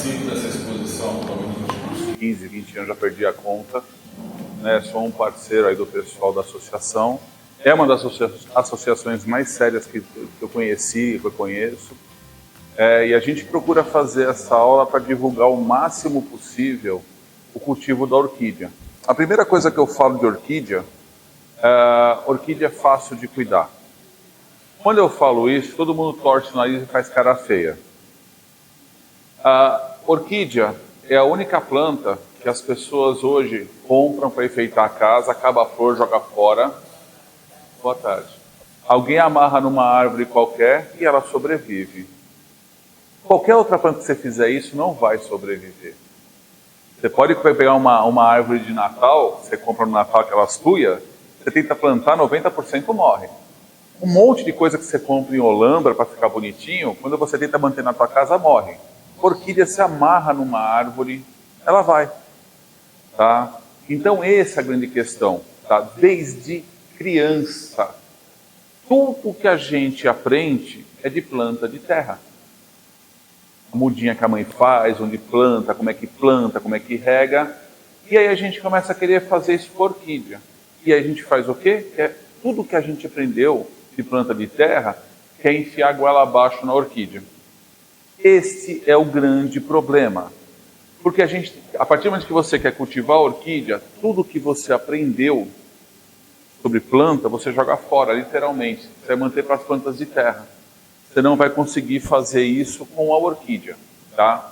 participo dessa exposição nos últimos 15, 20 anos, já perdi a conta. Né? Sou um parceiro aí do pessoal da associação. É uma das associações mais sérias que eu conheci, que eu conheço. E a gente procura fazer essa aula para divulgar o máximo possível o cultivo da orquídea. A primeira coisa que eu falo de orquídea, orquídea é fácil de cuidar. Quando eu falo isso, todo mundo torce o nariz e faz cara feia. A orquídea é a única planta que as pessoas hoje compram para enfeitar a casa, acaba a flor, joga fora. Boa tarde. Alguém amarra numa árvore qualquer e ela sobrevive. Qualquer outra planta que você fizer isso não vai sobreviver. Você pode pegar uma árvore de Natal, você compra no Natal aquelas tuias, você tenta plantar, 90% morre. Um monte de coisa que você compra em Olambra para ficar bonitinho, quando você tenta manter na tua casa, morre. Orquídea se amarra numa árvore, ela vai. Tá? Então essa é a grande questão. Tá? Desde criança, tudo que a gente aprende é de planta de terra. A mudinha que a mãe faz, onde planta, como é que rega. E aí a gente começa a querer fazer isso com orquídea. E aí a gente faz o quê? Tudo que a gente aprendeu de planta de terra, quer enfiar a goela abaixo na orquídea. Este é o grande problema. Porque a partir do momento que você quer cultivar a orquídea, tudo que você aprendeu sobre planta, você joga fora, literalmente. Você vai manter para as plantas de terra. Você não vai conseguir fazer isso com a orquídea, tá?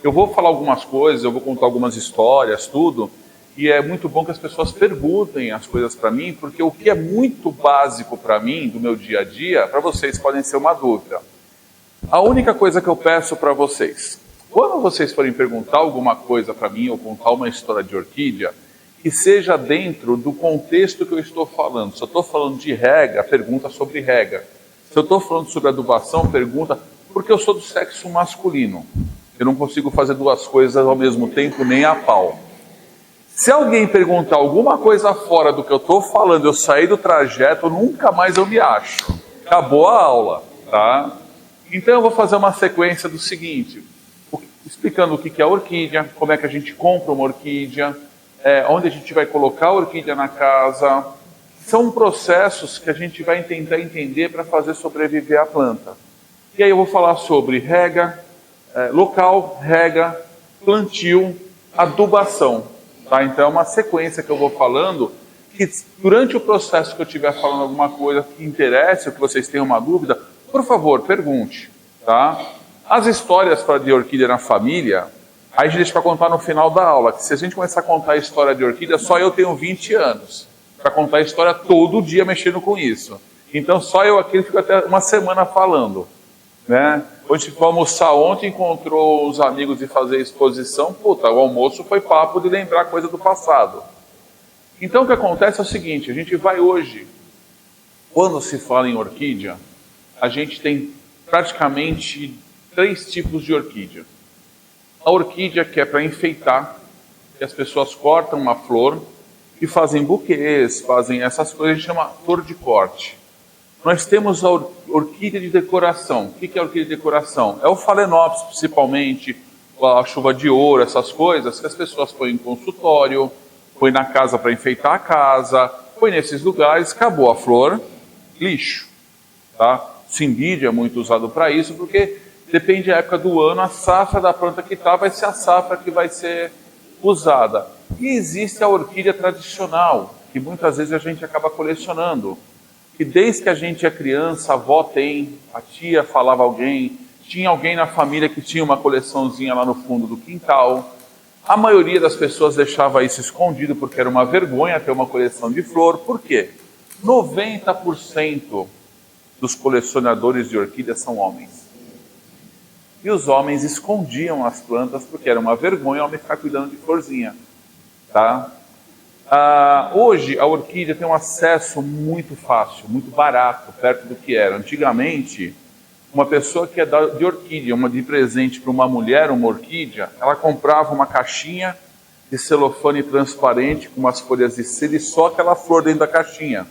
Eu vou falar algumas coisas, eu vou contar algumas histórias, tudo, e é muito bom que as pessoas perguntem as coisas para mim, porque o que é muito básico para mim, do meu dia a dia, para vocês podem ser uma dúvida. A única coisa que eu peço para vocês, quando vocês forem perguntar alguma coisa para mim, ou contar uma história de orquídea, que seja dentro do contexto que eu estou falando. Se eu estou falando de rega, pergunta sobre rega. Se eu estou falando sobre adubação, pergunta, porque eu sou do sexo masculino. Eu não consigo fazer duas coisas ao mesmo tempo, nem a pau. Se alguém perguntar alguma coisa fora do que eu estou falando, eu sair do trajeto, nunca mais eu me acho. Acabou a aula, tá? Então eu vou fazer uma sequência do seguinte, explicando o que é a orquídea, como é que a gente compra uma orquídea, onde a gente vai colocar a orquídea na casa. São processos que a gente vai tentar entender para fazer sobreviver a planta. E aí eu vou falar sobre rega, local, rega, plantio, adubação. Tá? Então é uma sequência que eu vou falando, que durante o processo que eu estiver falando alguma coisa que interesse, ou que vocês tenham uma dúvida, por favor, pergunte. Tá? As histórias de orquídea na família, aí a gente deixa para contar no final da aula, que se a gente começar a contar a história de orquídea, só eu tenho 20 anos. Para contar a história todo dia mexendo com isso. Então só eu aqui fico até uma semana falando. Né? Hoje foi almoçar ontem, encontrou os amigos de fazer exposição, puta, o almoço foi papo de lembrar coisa do passado. Então o que acontece é o seguinte, a gente vai hoje, quando se fala em orquídea, a gente tem praticamente 3 tipos de orquídea. A orquídea que é para enfeitar, que as pessoas cortam uma flor, e fazem buquês, fazem essas coisas, a gente chama flor de corte. Nós temos a orquídea de decoração. O que é a orquídea de decoração? É o Phalaenopsis, principalmente, a chuva de ouro, essas coisas, que as pessoas põem em consultório, põem na casa para enfeitar a casa, põem nesses lugares, acabou a flor, lixo. Tá? Cimídia é muito usado para isso, porque depende da época do ano, a safra da planta que está vai ser a safra que vai ser usada. E existe a orquídea tradicional, que muitas vezes a gente acaba colecionando. Que desde que a gente é criança, a avó tem, a tia falava alguém, tinha alguém na família que tinha uma coleçãozinha lá no fundo do quintal. A maioria das pessoas deixava isso escondido porque era uma vergonha ter uma coleção de flor. Por quê? 90% dos colecionadores de orquídeas são homens. E os homens escondiam as plantas porque era uma vergonha o homem ficar cuidando de florzinha. Tá? Hoje a orquídea tem um acesso muito fácil, muito barato, perto do que era. Antigamente, uma pessoa que é de orquídea, de presente para uma mulher, uma orquídea, ela comprava uma caixinha de celofane transparente com umas folhas de cera e só aquela flor dentro da caixinha.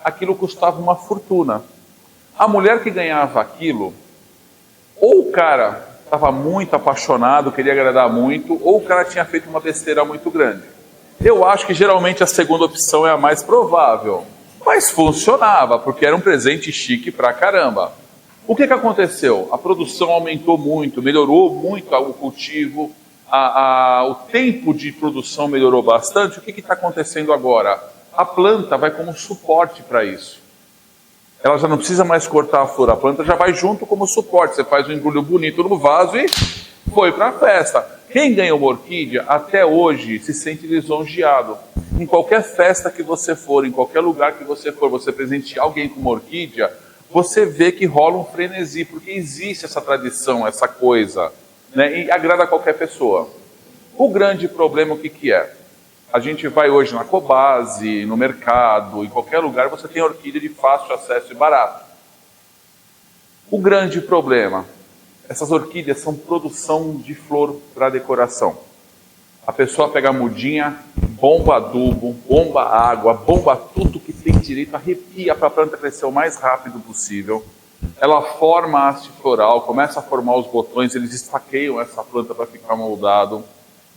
Aquilo custava uma fortuna. A mulher que ganhava aquilo, ou o cara estava muito apaixonado, queria agradar muito, ou o cara tinha feito uma besteira muito grande. Eu acho que geralmente a segunda opção é a mais provável, mas funcionava, porque era um presente chique pra caramba. O que aconteceu? A produção aumentou muito, melhorou muito o cultivo, o tempo de produção melhorou bastante. O que está acontecendo agora? A planta vai como suporte para isso. Ela já não precisa mais cortar a flor, a planta já vai junto como suporte. Você faz um embrulho bonito no vaso e foi para a festa. Quem ganha uma orquídea, até hoje, se sente lisonjeado. Em qualquer festa que você for, em qualquer lugar que você for, você presentear alguém com uma orquídea, você vê que rola um frenesi, porque existe essa tradição, essa coisa, né? E agrada a qualquer pessoa. O grande problema, o que é? A gente vai hoje na Cobase, no mercado, em qualquer lugar, você tem orquídea de fácil acesso e barato. O grande problema, essas orquídeas são produção de flor para decoração. A pessoa pega a mudinha, bomba adubo, bomba água, bomba tudo que tem direito, arrepia para a planta crescer o mais rápido possível. Ela forma a haste floral, começa a formar os botões, eles esfaqueiam essa planta para ficar moldado.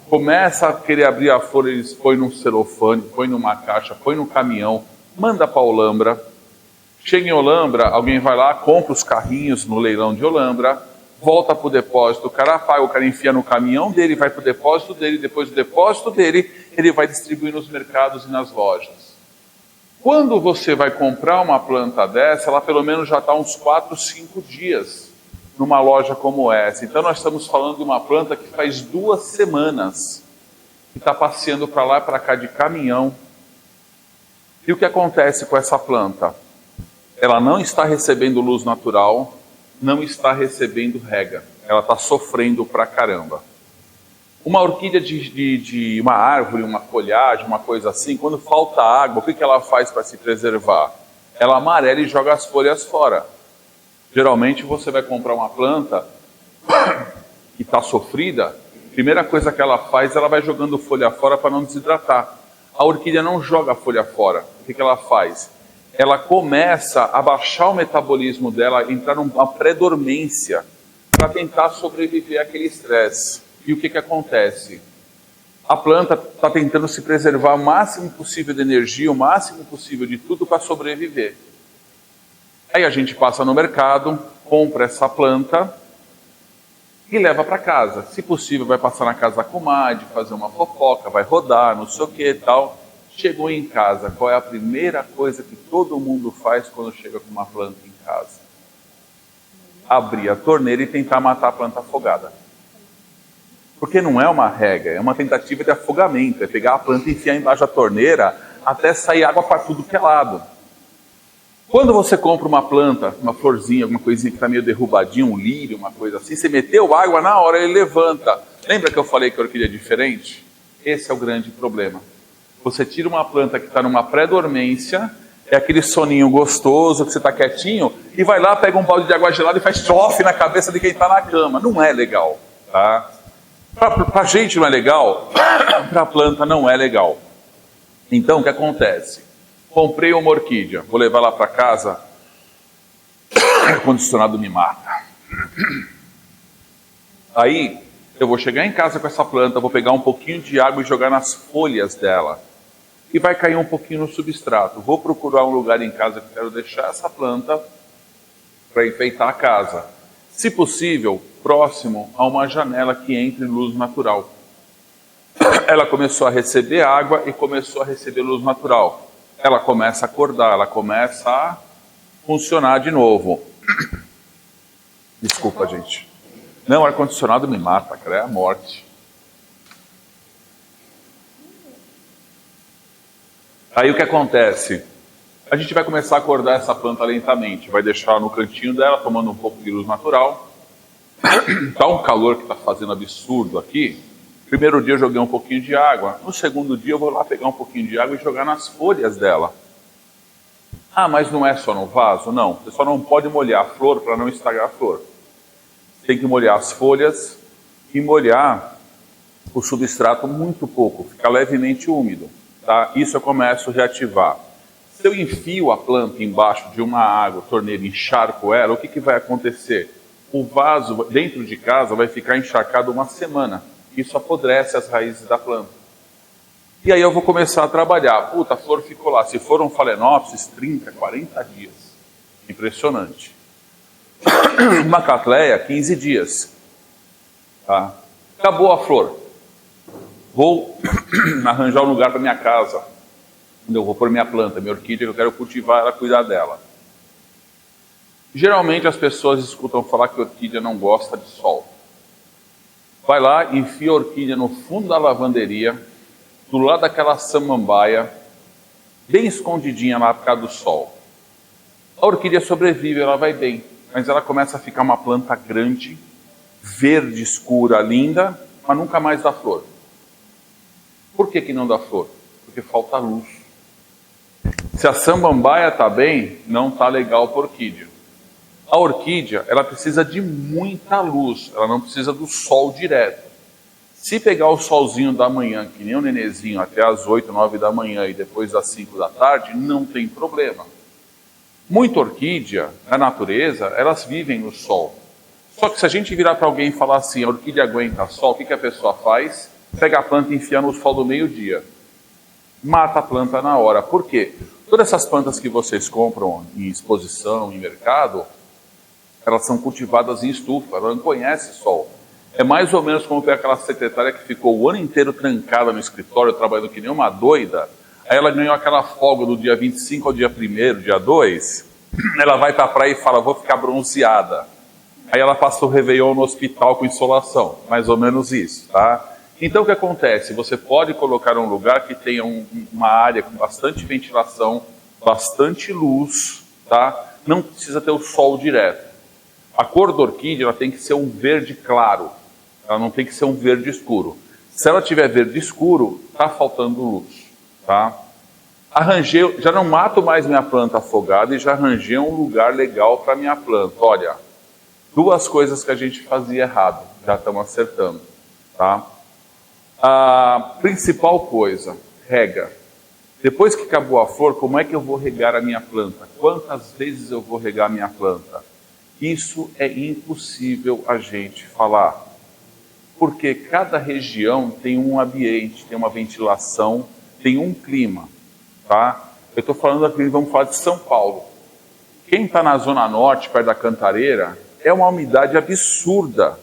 Começa a querer abrir a flor, eles põem num celofane, põem numa caixa, põem no caminhão, manda para Olambra. Chega em Olambra, alguém vai lá, compra os carrinhos no leilão de Olambra, volta para o depósito, o cara paga, o cara enfia no caminhão dele, vai para o depósito dele, depois do depósito dele, ele vai distribuir nos mercados e nas lojas. Quando você vai comprar uma planta dessa, ela pelo menos já está uns 4, 5 dias numa loja como essa. Então nós estamos falando de uma planta que faz 2 semanas que está passeando para lá e para cá de caminhão. E o que acontece com essa planta? Ela não está recebendo luz natural, não está recebendo rega. Ela está sofrendo pra caramba. Uma orquídea de uma árvore, uma folhagem, uma coisa assim, quando falta água, o que ela faz para se preservar? Ela amarela e joga as folhas fora. Geralmente você vai comprar uma planta que está sofrida, a primeira coisa que ela faz, ela vai jogando folha fora para não desidratar. A orquídea não joga a folha fora. O que ela faz? Ela começa a baixar o metabolismo dela, entrar numa pré-dormência para tentar sobreviver àquele estresse. E o que acontece? A planta está tentando se preservar o máximo possível de energia, o máximo possível de tudo para sobreviver. Aí a gente passa no mercado, compra essa planta e leva para casa. Se possível, vai passar na casa da comadre, fazer uma fofoca, vai rodar, não sei o que e tal. Chegou em casa, qual é a primeira coisa que todo mundo faz quando chega com uma planta em casa? Abrir a torneira e tentar matar a planta afogada. Porque não é uma rega, é uma tentativa de afogamento. É pegar a planta e enfiar embaixo da torneira até sair água para tudo que é lado. Quando você compra uma planta, uma florzinha, alguma coisinha que está meio derrubadinha, um lírio, uma coisa assim, você meteu água, na hora ele levanta. Lembra que eu falei que a orquídea é diferente? Esse é o grande problema. Você tira uma planta que está numa pré-dormência, é aquele soninho gostoso, que você está quietinho, e vai lá, pega um balde de água gelada e faz chofe na cabeça de quem está na cama. Não é legal, tá? Para a gente não é legal, para a planta não é legal. Então, o que acontece? Comprei uma orquídea, vou levar lá para casa, ar-condicionado me mata. Aí, eu vou chegar em casa com essa planta, vou pegar um pouquinho de água e jogar nas folhas dela. E vai cair um pouquinho no substrato. Vou procurar um lugar em casa que eu quero deixar essa planta para enfeitar a casa. Se possível, próximo a uma janela que entre luz natural. Ela começou a receber água e começou a receber luz natural. Ela começa a acordar, ela começa a funcionar de novo. Desculpa, gente. Não, ar-condicionado me mata, cara, é a morte. Aí o que acontece? A gente vai começar a acordar essa planta lentamente. Vai deixar no cantinho dela, tomando um pouco de luz natural. Tá um calor que está fazendo absurdo aqui. Primeiro dia eu joguei um pouquinho de água. No segundo dia eu vou lá pegar um pouquinho de água e jogar nas folhas dela. Ah, mas não é só no vaso? Não, você só não pode molhar a flor para não estragar a flor. Tem que molhar as folhas e molhar o substrato muito pouco, fica levemente úmido. Tá? Isso eu começo a reativar. Se eu enfio a planta embaixo de uma água, torneira, encharco ela, o que vai acontecer? o vaso dentro de casa vai ficar encharcado uma semana. Isso apodrece as raízes da planta. E aí eu vou começar a trabalhar. Puta, a flor ficou lá. Se for um Phalaenopsis, 30, 40 dias. Impressionante. Uma Cattleya, 15 dias. Tá? Acabou a flor. Vou arranjar um lugar para minha casa, onde eu vou pôr minha planta, minha orquídea, que eu quero cultivar ela, cuidar dela. Geralmente as pessoas escutam falar que a orquídea não gosta de sol. Vai lá, enfia a orquídea no fundo da lavanderia, do lado daquela samambaia, bem escondidinha lá por causa do sol. A orquídea sobrevive, ela vai bem, mas ela começa a ficar uma planta grande, verde, escura, linda, mas nunca mais dá flor. Por que não dá flor? Porque falta luz. Se a samambaia está bem, não está legal para a orquídea. A orquídea, ela precisa de muita luz, ela não precisa do sol direto. Se pegar o solzinho da manhã, que nem o nenezinho, até as 8, 9 da manhã e depois das 5 da tarde, não tem problema. Muita orquídea, na natureza, elas vivem no sol. Só que se a gente virar para alguém e falar assim, a orquídea aguenta sol, o que a pessoa faz? Pega a planta e enfia no sol do meio-dia. Mata a planta na hora. Por quê? Todas essas plantas que vocês compram em exposição, em mercado, elas são cultivadas em estufa, ela não conhece sol. É mais ou menos como aquela secretária que ficou o ano inteiro trancada no escritório, trabalhando que nem uma doida. Aí ela ganhou aquela folga do dia 25 ao dia 1º, dia 2. Ela vai para a praia e fala, vou ficar bronzeada. Aí ela passa o Réveillon no hospital com insolação. Mais ou menos isso, tá? Então o que acontece? Você pode colocar um lugar que tenha uma área com bastante ventilação, bastante luz, tá? Não precisa ter o sol direto. A cor da orquídea ela tem que ser um verde claro, ela não tem que ser um verde escuro. Se ela tiver verde escuro, está faltando luz, tá? Arranjei, já não mato mais minha planta afogada e já arranjei um lugar legal para minha planta. Olha, 2 coisas que a gente fazia errado, já estamos acertando, tá? A principal coisa, rega. Depois que acabou a flor, como é que eu vou regar a minha planta? Quantas vezes eu vou regar a minha planta? Isso é impossível a gente falar, porque cada região tem um ambiente, tem uma ventilação, tem um clima, tá? Eu estou falando aqui, vamos falar de São Paulo. Quem está na Zona Norte, perto da Cantareira, é uma umidade absurda.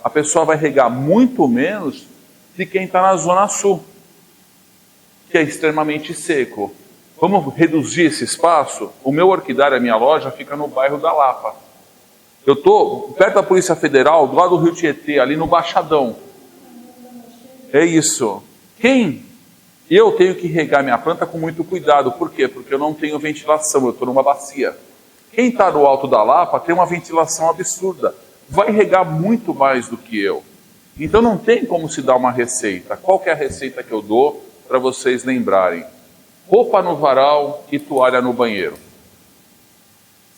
A pessoa vai regar muito menos de quem está na Zona Sul, que é extremamente seco. Vamos reduzir esse espaço? O meu orquidário, a minha loja, fica no bairro da Lapa. Eu estou perto da Polícia Federal, do lado do Rio Tietê, ali no Baixadão. É isso. Eu tenho que regar minha planta com muito cuidado. Por quê? Porque eu não tenho ventilação, eu estou numa bacia. Quem está no alto da Lapa tem uma ventilação absurda. Vai regar muito mais do que eu. Então não tem como se dar uma receita. Qual que é a receita que eu dou para vocês lembrarem? Roupa no varal e toalha no banheiro.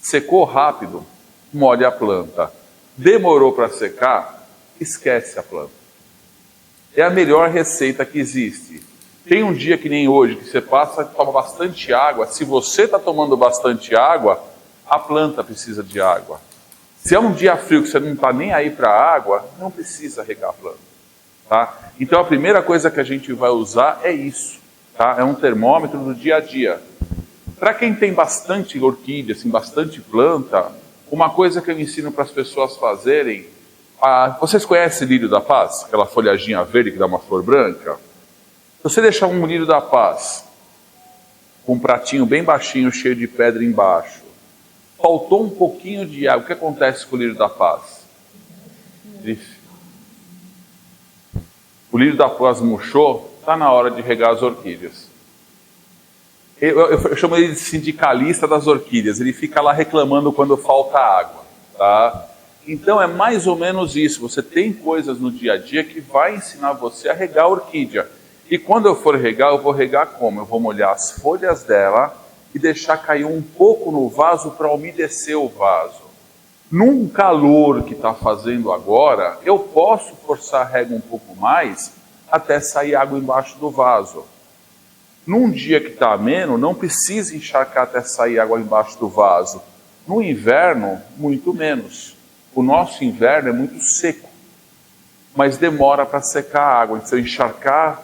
Secou rápido, molhe a planta. Demorou para secar, esquece a planta. É a melhor receita que existe. Tem um dia que nem hoje, que você passa e toma bastante água. Se você está tomando bastante água, a planta precisa de água. Se é um dia frio que você não está nem aí para a água, não precisa regar a planta. Tá? Então a primeira coisa que a gente vai usar é isso. Tá? É um termômetro do dia a dia. Para quem tem bastante orquídea, assim, bastante planta, uma coisa que eu ensino para as pessoas fazerem, vocês conhecem lírio da paz? Aquela folhaginha verde que dá uma flor branca? Se você deixar um lírio da paz com um pratinho bem baixinho, cheio de pedra embaixo, faltou um pouquinho de água, o que acontece com o lírio da paz? O lírio da paz murchou, está na hora de regar as orquídeas. Eu chamo ele de sindicalista das orquídeas, ele fica lá reclamando quando falta água, tá? Então é mais ou menos isso, você tem coisas no dia a dia que vai ensinar você a regar a orquídea. E quando eu for regar, eu vou regar como? Eu vou molhar as folhas dela e deixar cair um pouco no vaso para umedecer o vaso. Num calor que está fazendo agora, eu posso forçar a rega um pouco mais até sair água embaixo do vaso. Num dia que está ameno, não precisa encharcar até sair água embaixo do vaso. No inverno, muito menos. o nosso inverno é muito seco, mas demora para secar a água. Se eu encharcar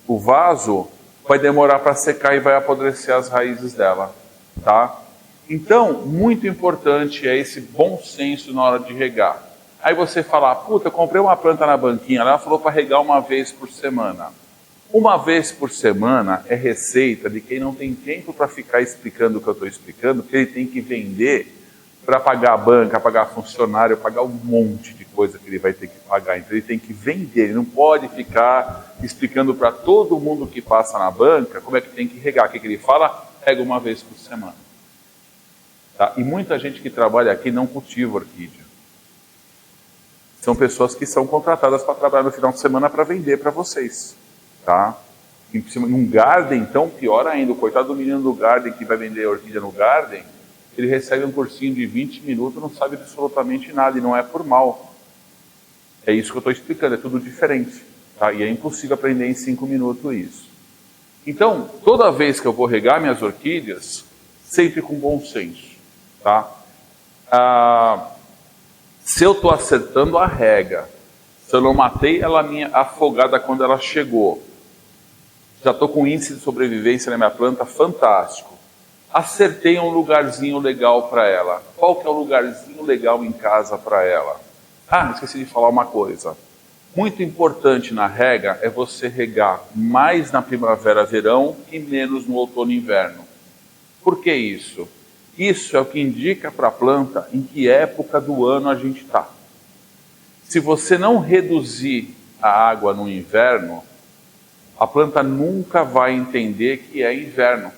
o vaso, vai demorar para secar e vai apodrecer as raízes dela, tá? Então, muito importante é esse bom senso na hora de regar. Aí você fala, puta, eu comprei uma planta na banquinha, ela falou para regar uma vez por semana. Uma vez por semana é receita de quem não tem tempo para ficar explicando o que eu estou explicando, porque ele tem que vender para pagar a banca, pagar funcionário, pagar um monte de coisa que ele vai ter que pagar. Então ele tem que vender, ele não pode ficar explicando para todo mundo que passa na banca como é que tem que regar. O que ele fala? Rega uma vez por semana. Tá? E muita gente que trabalha aqui não cultiva orquídea. São pessoas que são contratadas para trabalhar no final de semana para vender para vocês. Tá? Num garden, então, pior ainda. O coitado do menino do garden que vai vender orquídea no garden, ele recebe um cursinho de 20 minutos, não sabe absolutamente nada, e não é por mal. É isso que eu estou explicando, é tudo diferente. Tá? E é impossível aprender em 5 minutos isso. Então, toda vez que eu vou regar minhas orquídeas, sempre com bom senso. Tá? Se eu estou acertando a rega, se eu não matei ela minha afogada quando ela chegou, já estou com índice de sobrevivência na minha planta fantástico. Acertei um lugarzinho legal para ela. Qual que é o lugarzinho legal em casa para ela? Esqueci de falar uma coisa. Muito importante na rega é você regar mais na primavera, verão e menos no outono e inverno. Por que isso? Isso é o que indica para a planta em que época do ano a gente está. Se você não reduzir a água no inverno, a planta nunca vai entender que é inverno.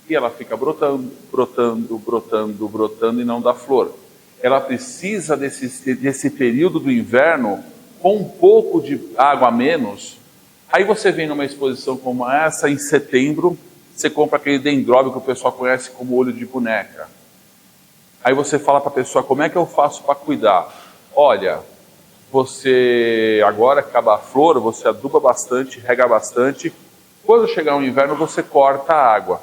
E ela fica brotando, brotando, brotando, brotando e não dá flor. Ela precisa desse período do inverno com um pouco de água a menos. Aí você vem numa exposição como essa, em setembro, você compra aquele dendróbio que o pessoal conhece como olho de boneca. Aí você fala para a pessoa, como é que eu faço para cuidar? Olha, você agora acaba a flor, você aduba bastante, rega bastante. Quando chegar o inverno, você corta a água.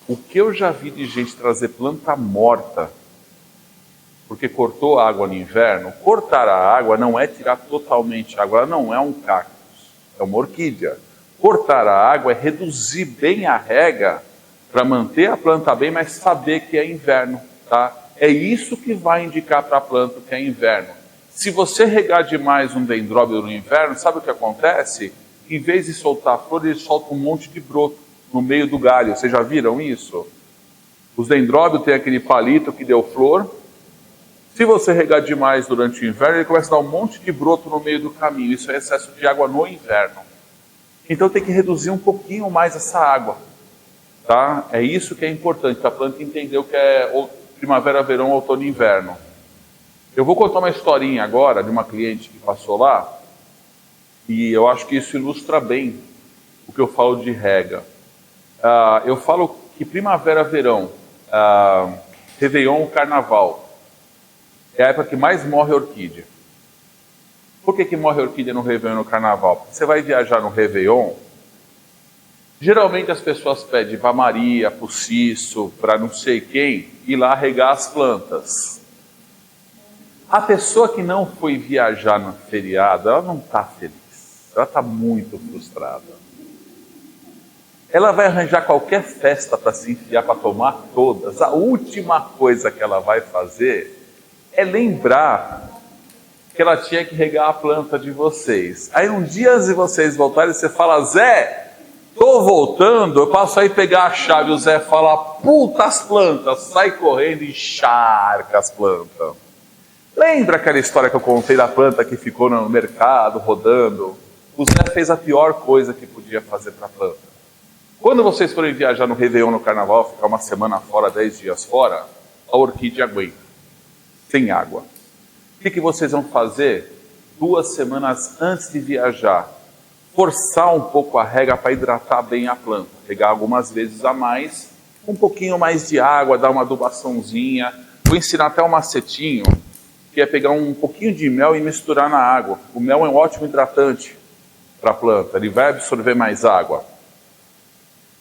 O que eu já vi de gente trazer planta morta, porque cortou a água no inverno, cortar a água não é tirar totalmente a água, ela não é um cactus, é uma orquídea. Cortar a água é reduzir bem a rega para manter a planta bem, mas saber que é inverno, tá? É isso que vai indicar para a planta que é inverno. Se você regar demais um dendróbio no inverno, sabe o que acontece? Em vez de soltar a flor, ele solta um monte de broto no meio do galho. Vocês já viram isso? Os dendróbios têm aquele palito que deu flor. Se você regar demais durante o inverno, ele começa a dar um monte de broto no meio do caminho. Isso é excesso de água no inverno. Então tem que reduzir um pouquinho mais essa água. Tá? É isso que é importante, para a planta entender o que é primavera, verão, outono e inverno. Eu vou contar uma historinha agora de uma cliente que passou lá, e eu acho que isso ilustra bem o que eu falo de rega. Eu falo que primavera, verão, Réveillon, Carnaval, é a época que mais morre orquídea. Por que morre orquídea no Réveillon e no Carnaval? Porque você vai viajar no Réveillon, geralmente as pessoas pedem para Maria, para o Cício, para não sei quem, ir lá regar as plantas. A pessoa que não foi viajar no feriado, ela não está feliz, ela está muito frustrada. Ela vai arranjar qualquer festa para se enfiar, para tomar todas. A última coisa que ela vai fazer é lembrar que ela tinha que regar a planta de vocês. Aí um dia, se vocês voltarem, você fala, Zé, tô voltando, eu passo aí pegar a chave. O Zé fala, puta as plantas, sai correndo e encharca as plantas. Lembra aquela história que eu contei da planta que ficou no mercado, rodando? O Zé fez a pior coisa que podia fazer para a planta. Quando vocês forem viajar no Réveillon, no Carnaval, ficar uma semana fora, 10 dias fora, a orquídea aguenta, sem água. O que vocês vão fazer 2 semanas antes de viajar? Forçar um pouco a rega para hidratar bem a planta. Pegar algumas vezes a mais, um pouquinho mais de água, dar uma adubaçãozinha. Vou ensinar até um macetinho, que é pegar um pouquinho de mel e misturar na água. O mel é um ótimo hidratante para a planta, ele vai absorver mais água.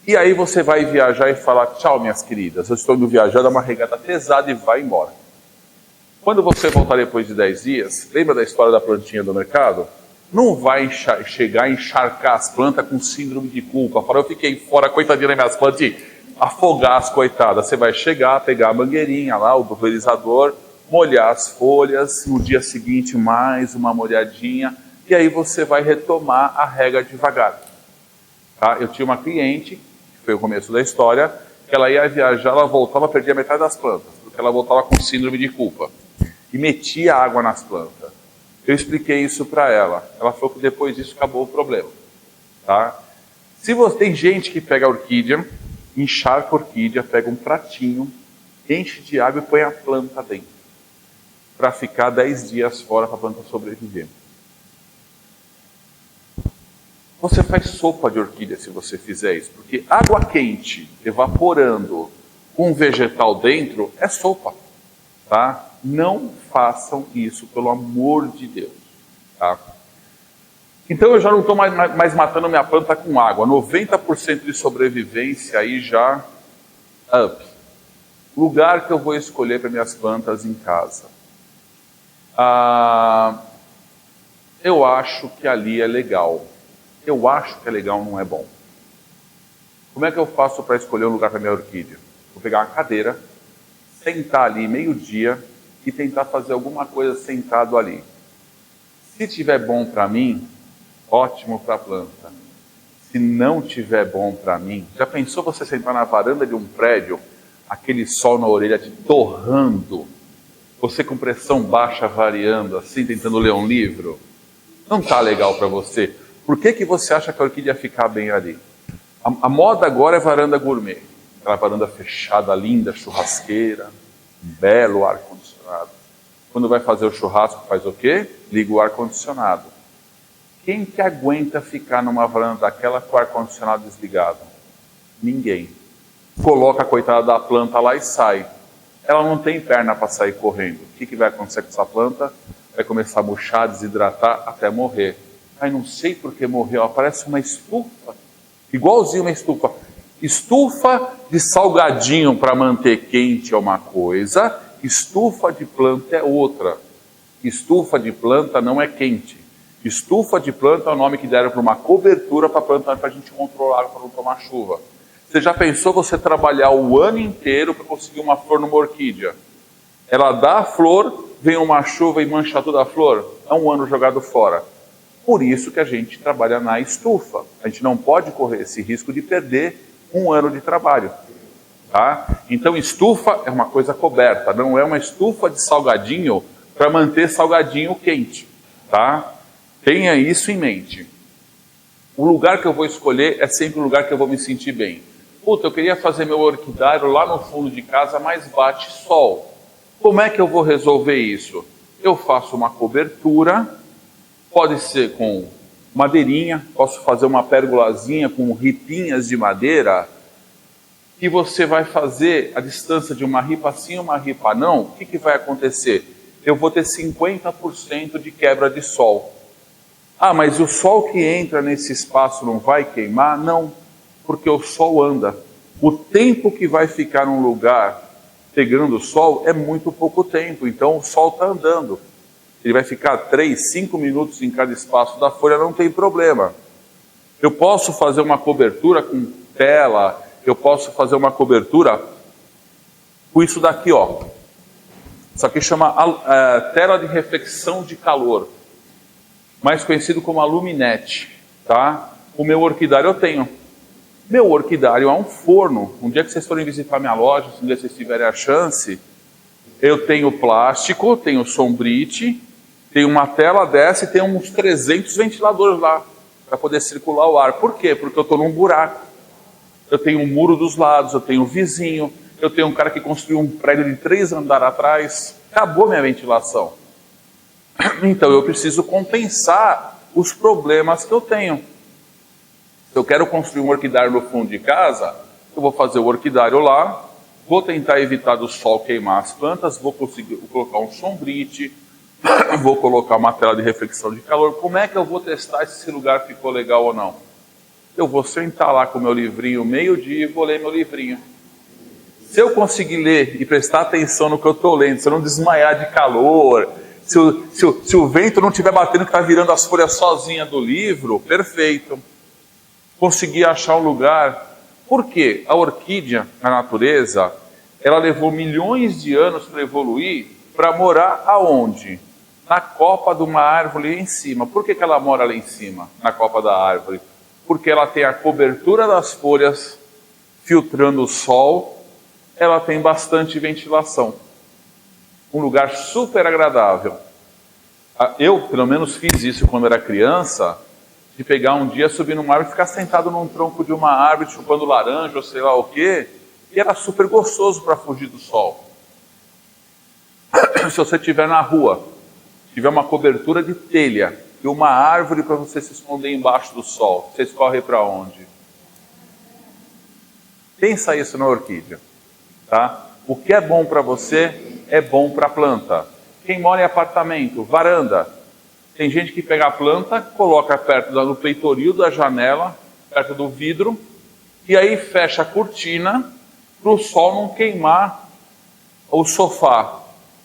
E aí você vai viajar e falar, tchau minhas queridas, eu estou indo viajar, dá uma regada pesada e vai embora. Quando você voltar depois de 10 dias, lembra da história da plantinha do mercado? Não vai chegar a encharcar as plantas com síndrome de culpa. Falar, eu fiquei fora, coitadinha das minhas plantas, e afogar as coitadas. Você vai chegar, pegar a mangueirinha lá, o pulverizador, molhar as folhas, no dia seguinte mais uma molhadinha, e aí você vai retomar a rega devagar. Tá? Eu tinha uma cliente, que foi o começo da história, que ela ia viajar, ela voltava, perdia metade das plantas, porque ela voltava com síndrome de culpa. E metia água nas plantas. Eu expliquei isso para ela. Ela falou que depois disso acabou o problema. Tá? Se você tem gente que pega a orquídea, encharca a orquídea, pega um pratinho, enche de água e põe a planta dentro. Para ficar 10 dias fora para a planta sobreviver. Você faz sopa de orquídea se você fizer isso, porque água quente evaporando com vegetal dentro é sopa, tá? Não façam isso, pelo amor de Deus, tá? Então eu já não estou mais matando minha planta com água, 90% de sobrevivência aí já up. Lugar que eu vou escolher para minhas plantas em casa. Eu acho que ali é legal. Eu acho que é legal, não é bom. Como é que eu faço para escolher um lugar para minha orquídea? Vou pegar uma cadeira, sentar ali meio-dia e tentar fazer alguma coisa sentado ali. Se tiver bom para mim, ótimo para a planta. Se não tiver bom para mim, já pensou você sentar na varanda de um prédio, aquele sol na orelha te torrando, você com pressão baixa variando, assim, tentando ler um livro? Não está legal para você. Por que você acha que a orquídea ia ficar bem ali? A moda agora é varanda gourmet. Aquela varanda fechada, linda, churrasqueira, belo ar-condicionado. Quando vai fazer o churrasco, faz o quê? Liga o ar-condicionado. Quem que aguenta ficar numa varanda daquela com o ar-condicionado desligado? Ninguém. Coloca a coitada da planta lá e sai. Ela não tem perna para sair correndo. O que vai acontecer com essa planta? Vai começar a murchar, desidratar, até morrer. Ai, não sei por que morreu, ela parece uma estufa, igualzinho uma estufa. Estufa de salgadinho para manter quente é uma coisa, estufa de planta é outra. Estufa de planta não é quente. Estufa de planta é o nome que deram para uma cobertura para a planta, para a gente controlar, para não tomar chuva. Você já pensou você trabalhar o ano inteiro para conseguir uma flor numa orquídea? Ela dá a flor, vem uma chuva e mancha toda a flor? É um ano jogado fora. Por isso que a gente trabalha na estufa. A gente não pode correr esse risco de perder um ano de trabalho. Tá? Então estufa é uma coisa coberta, não é uma estufa de salgadinho para manter salgadinho quente. Tá? Tenha isso em mente. O lugar que eu vou escolher é sempre o lugar que eu vou me sentir bem. Puta, eu queria fazer meu orquidário lá no fundo de casa, mas bate sol. Como é que eu vou resolver isso? Eu faço uma cobertura. Pode ser com madeirinha, posso fazer uma pérgolazinha com ripinhas de madeira, que você vai fazer a distância de uma ripa sim e uma ripa não. O que vai acontecer? Eu vou ter 50% de quebra de sol. Ah, mas o sol que entra nesse espaço não vai queimar? Não, porque o sol anda. O tempo que vai ficar num lugar pegando sol é muito pouco tempo, então o sol está andando. Ele vai ficar 3, 5 minutos em cada espaço da folha, não tem problema. Eu posso fazer uma cobertura com tela, eu posso fazer uma cobertura com isso daqui, ó. Isso aqui chama tela de reflexão de calor, mais conhecido como aluminete, tá? O meu orquidário eu tenho. Meu orquidário é um forno. Um dia que vocês forem visitar minha loja, se um dia vocês tiverem a chance, eu tenho plástico, tenho sombrite, tem uma tela dessa e tem uns 300 ventiladores lá, para poder circular o ar. Por quê? Porque eu estou num buraco. Eu tenho um muro dos lados, eu tenho um vizinho, eu tenho um cara que construiu um prédio de 3 andares atrás. Acabou minha ventilação. Então eu preciso compensar os problemas que eu tenho. Se eu quero construir um orquidário no fundo de casa, eu vou fazer o orquidário lá, vou tentar evitar do sol queimar as plantas, vou colocar um sombrite, vou colocar uma tela de reflexão de calor. Como é que eu vou testar se esse lugar ficou legal ou não? Eu vou sentar lá com o meu livrinho meio-dia e vou ler meu livrinho. Se eu conseguir ler e prestar atenção no que eu estou lendo, se eu não desmaiar de calor, se o vento não estiver batendo que está virando as folhas sozinha do livro, perfeito. Consegui achar um lugar. Por quê? A orquídea, na natureza, ela levou milhões de anos para evoluir, para morar aonde? Na copa de uma árvore ali em cima. Por que ela mora lá em cima, na copa da árvore? Porque ela tem a cobertura das folhas filtrando o sol, ela tem bastante ventilação. Um lugar super agradável. Eu, pelo menos, fiz isso quando era criança, de pegar um dia, subir numa árvore e ficar sentado num tronco de uma árvore, chupando laranja ou sei lá o quê, e era super gostoso para fugir do sol. Se você estiver na rua, tiver uma cobertura de telha e uma árvore para você se esconder embaixo do sol, você escorre para onde? Pensa isso na orquídea. Tá? O que é bom para você é bom para a planta. Quem mora em apartamento, varanda, tem gente que pega a planta, coloca perto do peitoril da janela, perto do vidro, e aí fecha a cortina para o sol não queimar o sofá.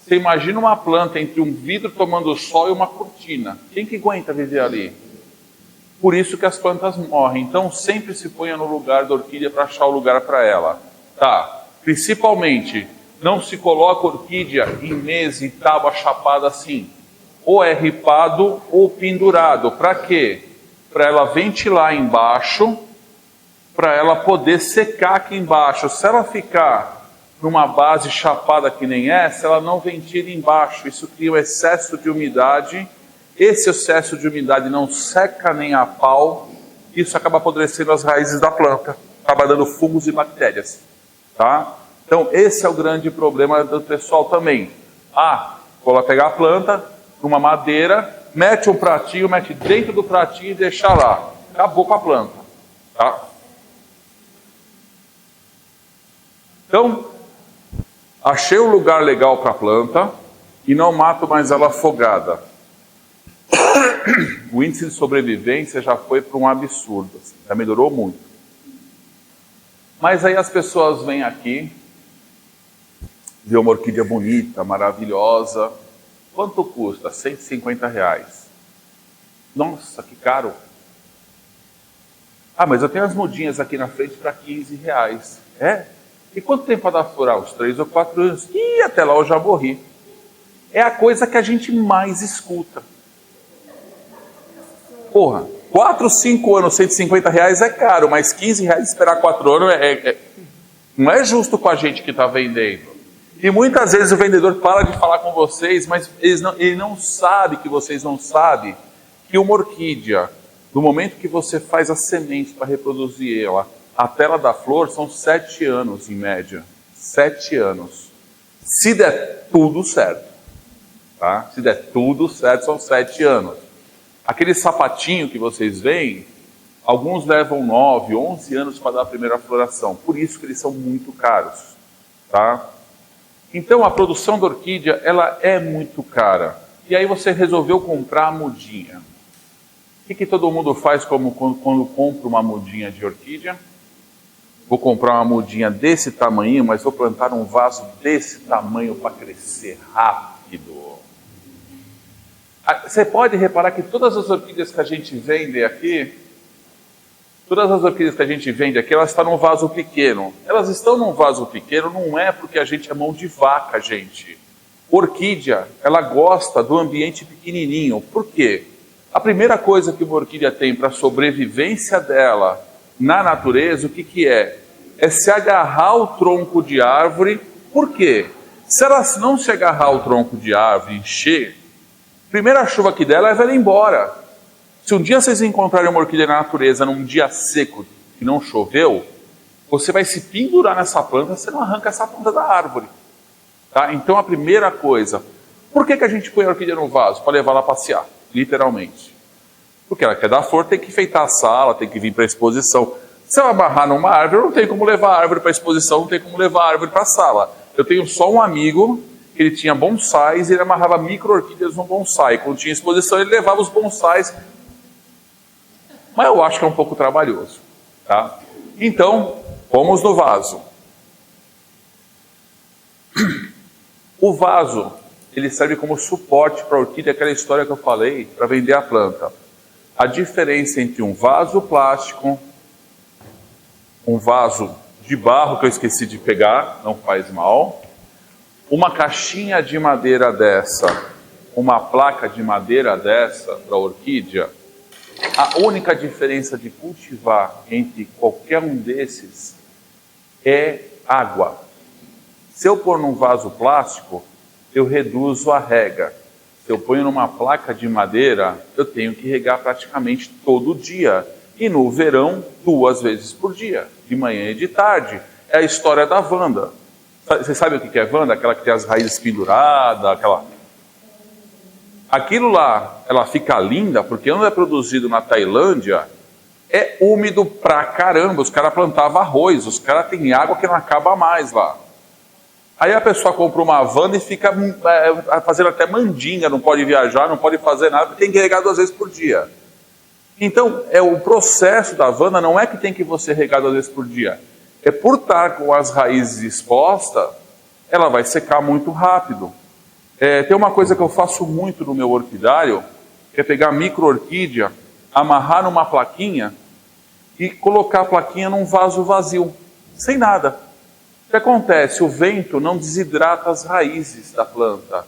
Você imagina uma planta entre um vidro tomando sol e uma cortina. Quem que aguenta viver ali? Por isso que as plantas morrem. Então sempre se ponha no lugar da orquídea para achar o lugar para ela. Tá? Principalmente, não se coloca orquídea em mesa e tábua chapada assim. Ou é ripado ou pendurado. Para quê? Para ela ventilar embaixo, para ela poder secar aqui embaixo. Se ela ficar numa base chapada que nem essa, ela não ventila embaixo. Isso cria um excesso de umidade. Esse excesso de umidade não seca nem a pau. Isso acaba apodrecendo as raízes da planta. Acaba dando fungos e bactérias. Tá? Então esse é o grande problema do pessoal também. Pegar a planta numa madeira, mete um pratinho, mete dentro do pratinho e deixa lá. Acabou com a planta. Tá? Então, achei um lugar legal para a planta e não mato mais ela afogada. O índice de sobrevivência já foi para um absurdo, assim, já melhorou muito. Mas aí as pessoas vêm aqui, vê uma orquídea bonita, maravilhosa. Quanto custa? R$150. Nossa, que caro. Mas eu tenho as mudinhas aqui na frente para R$15. É? E quanto tempo para dar flor? Uns 3 ou 4 anos. Ih, até lá eu já morri. É a coisa que a gente mais escuta. Porra, 4, 5 anos, R$150 é caro, mas R$15 esperar 4 anos não é justo com a gente que está vendendo. E muitas vezes o vendedor para de falar com vocês, mas ele não sabe que vocês não sabem que uma orquídea, no momento que você faz a semente para reproduzir ela, até ela dar flor, são 7 anos em média. 7 anos. Se der tudo certo. Tá? Se der tudo certo, são 7 anos. Aquele sapatinho que vocês veem, alguns levam 9, 11 anos para dar a primeira floração. Por isso que eles são muito caros. Tá? Então a produção da orquídea, ela é muito cara. E aí você resolveu comprar a mudinha. O que todo mundo faz quando compra uma mudinha de orquídea? Vou comprar uma mudinha desse tamanho, mas vou plantar um vaso desse tamanho para crescer rápido. Você pode reparar que todas as orquídeas que a gente vende aqui, elas estão num vaso pequeno. Elas estão num vaso pequeno não é porque a gente é mão de vaca, gente. Orquídea, ela gosta do ambiente pequenininho. Por quê? A primeira coisa que uma orquídea tem para a sobrevivência dela na natureza, o que é? É se agarrar ao tronco de árvore. Por quê? Se ela não se agarrar ao tronco de árvore e encher, a primeira chuva que der, leva ela embora. Se um dia vocês encontrarem uma orquídea na natureza, num dia seco, que não choveu, você vai se pendurar nessa planta, você não arranca essa planta da árvore. Tá? Então a primeira coisa, por que a gente põe a orquídea no vaso? Para levar ela a passear, literalmente. Porque ela quer dar flor, tem que enfeitar a sala, tem que vir para a exposição. Se ela amarrar numa árvore, não tem como levar a árvore para a exposição, não tem como levar a árvore para a sala. Eu tenho só um amigo que ele tinha bonsais e ele amarrava micro-orquídeas no bonsai. Quando tinha exposição, ele levava os bonsais. Mas eu acho que é um pouco trabalhoso. Tá? Então, vamos no vaso. O vaso, ele serve como suporte para a orquídea, aquela história que eu falei, para vender a planta. A diferença entre um vaso plástico, um vaso de barro que eu esqueci de pegar, não faz mal, uma caixinha de madeira dessa, uma placa de madeira dessa para a orquídea, a única diferença de cultivar entre qualquer um desses é água. Se eu pôr num vaso plástico, eu reduzo a rega. Se eu ponho numa placa de madeira, eu tenho que regar praticamente todo dia. E no verão, 2 vezes por dia, de manhã e de tarde. É a história da Wanda. Você sabe o que é Wanda? Aquela que tem as raízes penduradas, aquela... Aquilo lá, ela fica linda, porque quando é produzido na Tailândia, é úmido pra caramba. Os caras plantavam arroz, os caras têm água que não acaba mais lá. Aí a pessoa compra uma Wanda e fica fazendo até mandinga, não pode viajar, não pode fazer nada, tem que regar 2 vezes por dia. Então, o processo da Wanda não é que tem que você regar 2 vezes por dia. É por estar com as raízes expostas, ela vai secar muito rápido. Tem uma coisa que eu faço muito no meu orquidário, que é pegar micro-orquídea, amarrar numa plaquinha e colocar a plaquinha num vaso vazio, sem nada. O que acontece? O vento não desidrata as raízes da planta.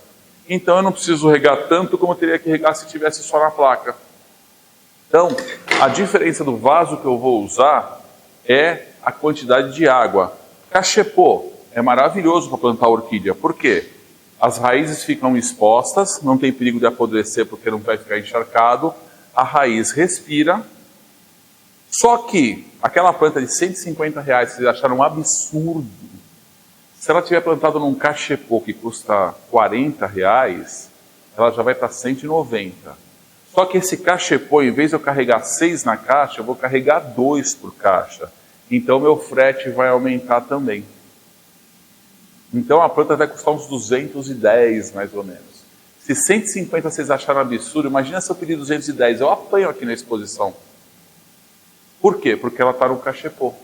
Então eu não preciso regar tanto como eu teria que regar se tivesse só na placa. Então, a diferença do vaso que eu vou usar é a quantidade de água. Cachepô é maravilhoso para plantar orquídea. Por quê? As raízes ficam expostas, não tem perigo de apodrecer porque não vai ficar encharcado. A raiz respira. Só que aquela planta de R$150, vocês acharam um absurdo. Se ela tiver plantado num cachepô que custa R$40, ela já vai para 190. Só que esse cachepô, em vez de eu carregar 6 na caixa, eu vou carregar 2 por caixa. Então meu frete vai aumentar também. Então a planta vai custar uns 210, mais ou menos. Se 150 vocês acharam absurdo, imagina se eu pedir 210, eu apanho aqui na exposição. Por quê? Porque ela está no cachepô,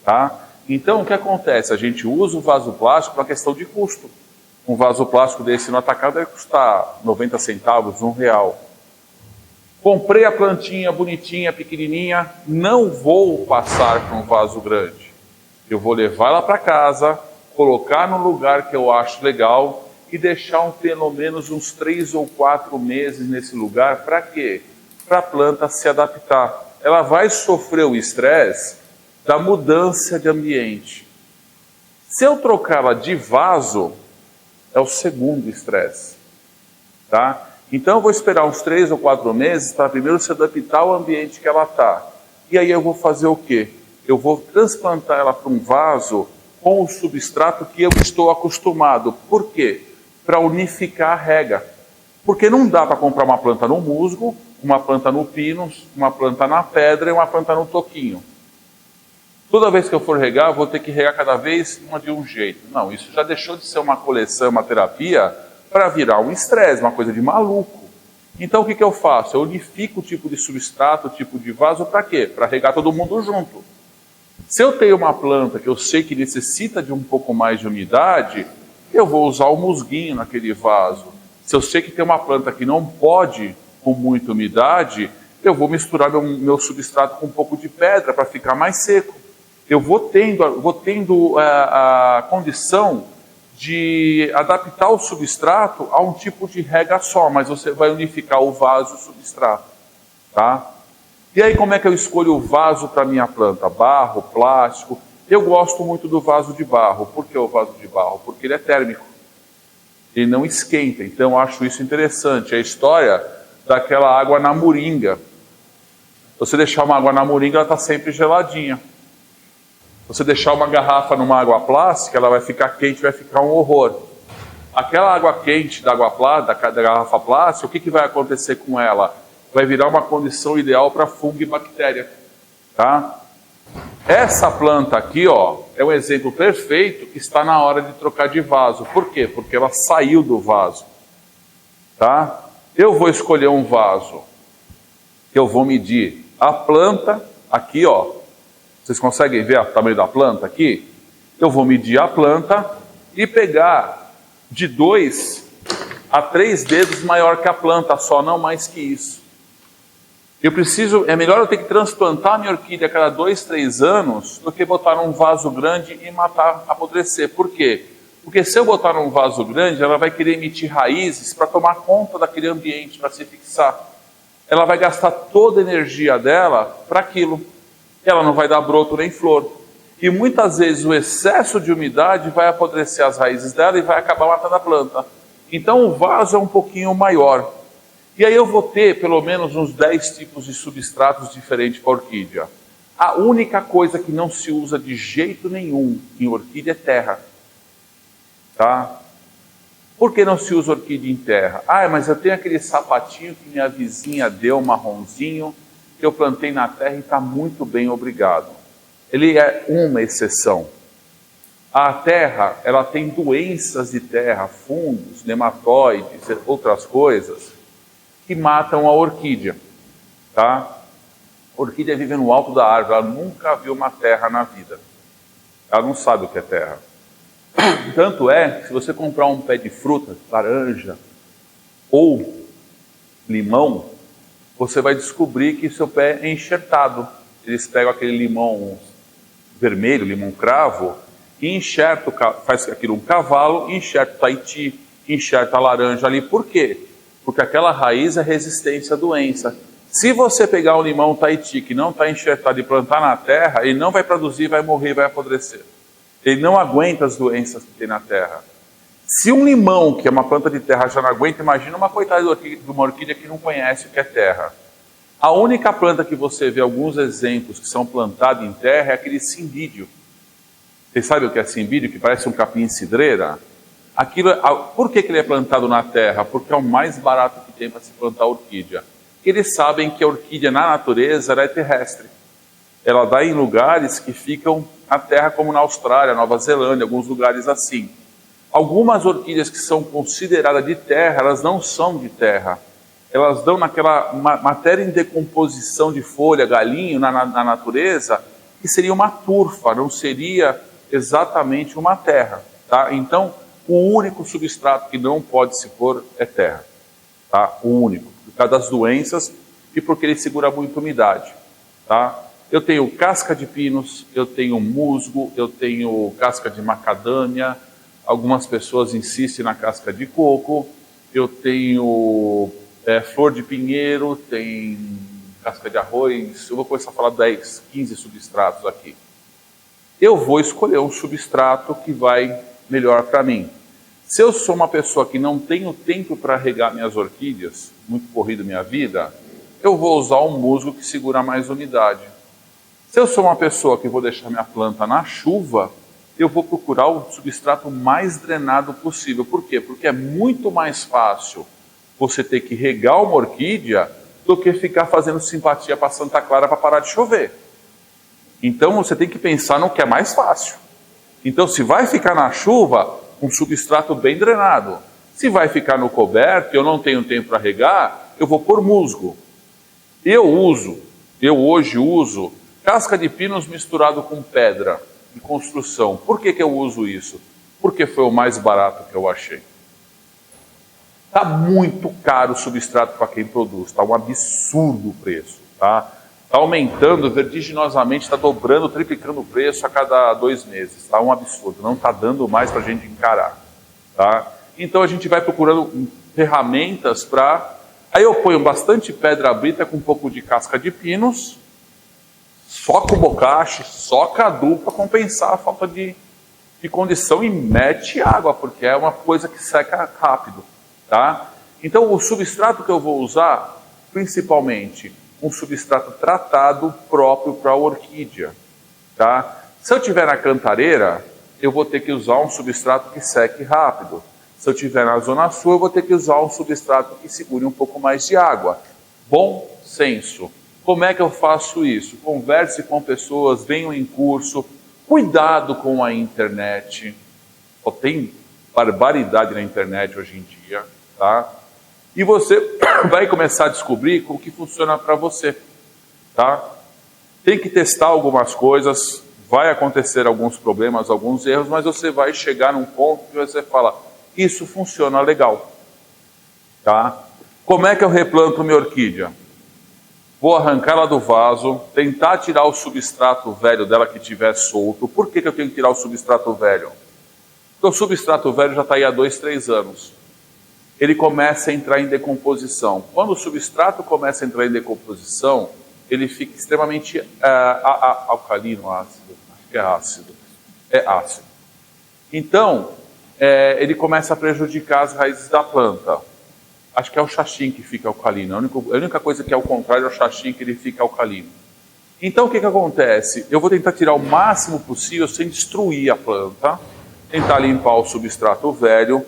tá? Então, o que acontece? A gente usa o vaso plástico para questão de custo. Um vaso plástico desse no atacado vai custar 90 centavos, R$1. Comprei a plantinha bonitinha, pequenininha, não vou passar para um vaso grande. Eu vou levar ela para casa, colocar no lugar que eu acho legal e deixar pelo menos uns 3 ou 4 meses nesse lugar. Para quê? Para a planta se adaptar. Ela vai sofrer o estresse da mudança de ambiente. Se eu trocá-la de vaso, é o segundo estresse, tá? Então eu vou esperar uns 3 ou 4 meses para primeiro se adaptar ao ambiente que ela está. E aí eu vou fazer o quê? Eu vou transplantar ela para um vaso com o substrato que eu estou acostumado. Por quê? Para unificar a rega. Porque não dá para comprar uma planta no musgo, uma planta no pinus, uma planta na pedra e uma planta no toquinho. Toda vez que eu for regar, eu vou ter que regar cada vez uma de um jeito. Não, isso já deixou de ser uma coleção, uma terapia, para virar um estresse, uma coisa de maluco. Então o que eu faço? Eu unifico o tipo de substrato, o tipo de vaso, para quê? Para regar todo mundo junto. Se eu tenho uma planta que eu sei que necessita de um pouco mais de umidade, eu vou usar o musguinho naquele vaso. Se eu sei que tem uma planta que não pode com muita umidade, eu vou misturar meu substrato com um pouco de pedra para ficar mais seco. Eu vou tendo a condição de adaptar o substrato a um tipo de rega só, mas você vai unificar o vaso e o substrato, tá? E aí como é que eu escolho o vaso para minha planta? Barro, plástico? Eu gosto muito do vaso de barro. Por que o vaso de barro? Porque ele é térmico. Ele não esquenta, então eu acho isso interessante. A história daquela água na moringa. Você deixar uma água na moringa, ela está sempre geladinha. Você deixar uma garrafa numa água plástica, ela vai ficar quente, vai ficar um horror. Aquela água quente da garrafa plástica, o que vai acontecer com ela? Vai virar uma condição ideal para fungo e bactéria, tá? Essa planta aqui, ó, é um exemplo perfeito que está na hora de trocar de vaso. Por quê? Porque ela saiu do vaso, tá? Eu vou escolher um vaso que eu vou medir a planta aqui, ó. Vocês conseguem ver o tamanho da planta aqui? Eu vou medir a planta e pegar de 2 a 3 dedos maior que a planta, só não mais que isso. É melhor eu ter que transplantar a minha orquídea a cada 2, 3 anos do que botar num vaso grande e matar, apodrecer. Por quê? Porque se eu botar num vaso grande, ela vai querer emitir raízes para tomar conta daquele ambiente, para se fixar. Ela vai gastar toda a energia dela para aquilo. Ela não vai dar broto nem flor. E muitas vezes o excesso de umidade vai apodrecer as raízes dela e vai acabar matando a planta. Então o vaso é um pouquinho maior. E aí eu vou ter pelo menos uns 10 tipos de substratos diferentes para a orquídea. A única coisa que não se usa de jeito nenhum em orquídea é terra. Tá? Por que não se usa orquídea em terra? Ah, mas eu tenho aquele sapatinho que minha vizinha deu, marronzinho, que eu plantei na terra e está muito bem, obrigado. Ele é uma exceção. A terra, ela tem doenças de terra, fungos, nematóides, outras coisas, que matam a orquídea, tá? A orquídea vive no alto da árvore, ela nunca viu uma terra na vida. Ela não sabe o que é terra. Tanto é que se você comprar um pé de fruta, laranja ou limão, você vai descobrir que seu pé é enxertado. Eles pegam aquele limão vermelho, limão cravo, e enxertam, faz aquilo um cavalo, enxerta o Tahiti, enxerta a laranja ali. Por quê? Porque aquela raiz é resistência à doença. Se você pegar um limão Tahiti que não está enxertado e plantar na terra, ele não vai produzir, vai morrer, vai apodrecer. Ele não aguenta as doenças que tem na terra. Se um limão, que é uma planta de terra, já não aguenta, imagina uma coitada de uma orquídea que não conhece o que é terra. A única planta que você vê alguns exemplos que são plantados em terra é aquele cimbídio. Vocês sabem o que é cimbídio? Que parece um capim-cidreira? Por que ele é plantado na terra? Porque é o mais barato que tem para se plantar orquídea. Eles sabem que a orquídea na natureza ela é terrestre. Ela dá em lugares que ficam na terra, como na Austrália, Nova Zelândia, alguns lugares assim. Algumas orquídeas que são consideradas de terra, elas não são de terra. Elas dão naquela matéria em decomposição de folha, galinho na natureza, que seria uma turfa, não seria exatamente uma terra. Tá? Então, o único substrato que não pode se pôr é terra. Tá? O único, por causa das doenças e porque ele segura muito umidade. Tá? Eu tenho casca de pinos, eu tenho musgo, eu tenho casca de macadâmia, algumas pessoas insistem na casca de coco, eu tenho flor de pinheiro, tem casca de arroz, eu vou começar a falar 10, 15 substratos aqui. Eu vou escolher um substrato que vai melhor para mim. Se eu sou uma pessoa que não tenho tempo para regar minhas orquídeas, muito corrido minha vida, eu vou usar um musgo que segura mais umidade. Se eu sou uma pessoa que vou deixar minha planta na chuva, eu vou procurar o substrato mais drenado possível. Por quê? Porque é muito mais fácil você ter que regar uma orquídea do que ficar fazendo simpatia para Santa Clara para parar de chover. Então você tem que pensar no que é mais fácil. Então se vai ficar na chuva, um substrato bem drenado. Se vai ficar no coberto e eu não tenho tempo para regar, eu vou pôr musgo. Eu hoje uso casca de pinos misturado com pedra de construção. Por que eu uso isso? Porque foi o mais barato que eu achei. Está muito caro o substrato para quem produz, está um absurdo o preço. Está aumentando vertiginosamente, está dobrando, triplicando o preço a cada 2 meses. Está um absurdo, não está dando mais para a gente encarar. Tá? Então a gente vai procurando ferramentas para... Aí eu ponho bastante pedra brita com um pouco de casca de pinos, soca o bocache, soca adubo para compensar a falta de condição e mete água, porque é uma coisa que seca rápido. Tá? Então o substrato que eu vou usar, principalmente um substrato tratado próprio para a orquídea. Tá? Se eu tiver na cantareira, eu vou ter que usar um substrato que seque rápido. Se eu tiver na zona sul, eu vou ter que usar um substrato que segure um pouco mais de água. Bom senso. Como é que eu faço isso? Converse com pessoas, venham em curso, cuidado com a internet. Só tem barbaridade na internet hoje em dia, tá? E você vai começar a descobrir o que funciona para você, tá? Tem que testar algumas coisas, vai acontecer alguns problemas, alguns erros, mas você vai chegar num ponto que você fala, isso funciona legal. Tá? Como é que eu replanto minha orquídea? Vou arrancar ela do vaso, tentar tirar o substrato velho dela que tiver solto. Por que eu tenho que tirar o substrato velho? Porque o substrato velho já está aí há 2, 3 anos. Ele começa a entrar em decomposição. Quando o substrato começa a entrar em decomposição, ele fica extremamente alcalino, ácido. Acho que é ácido. É ácido. Então, ele começa a prejudicar as raízes da planta. Acho que é o xaxim que fica alcalino. A única coisa que é o contrário é o xaxim que ele fica alcalino. Então o que acontece? Eu vou tentar tirar o máximo possível sem destruir a planta, tentar limpar o substrato velho.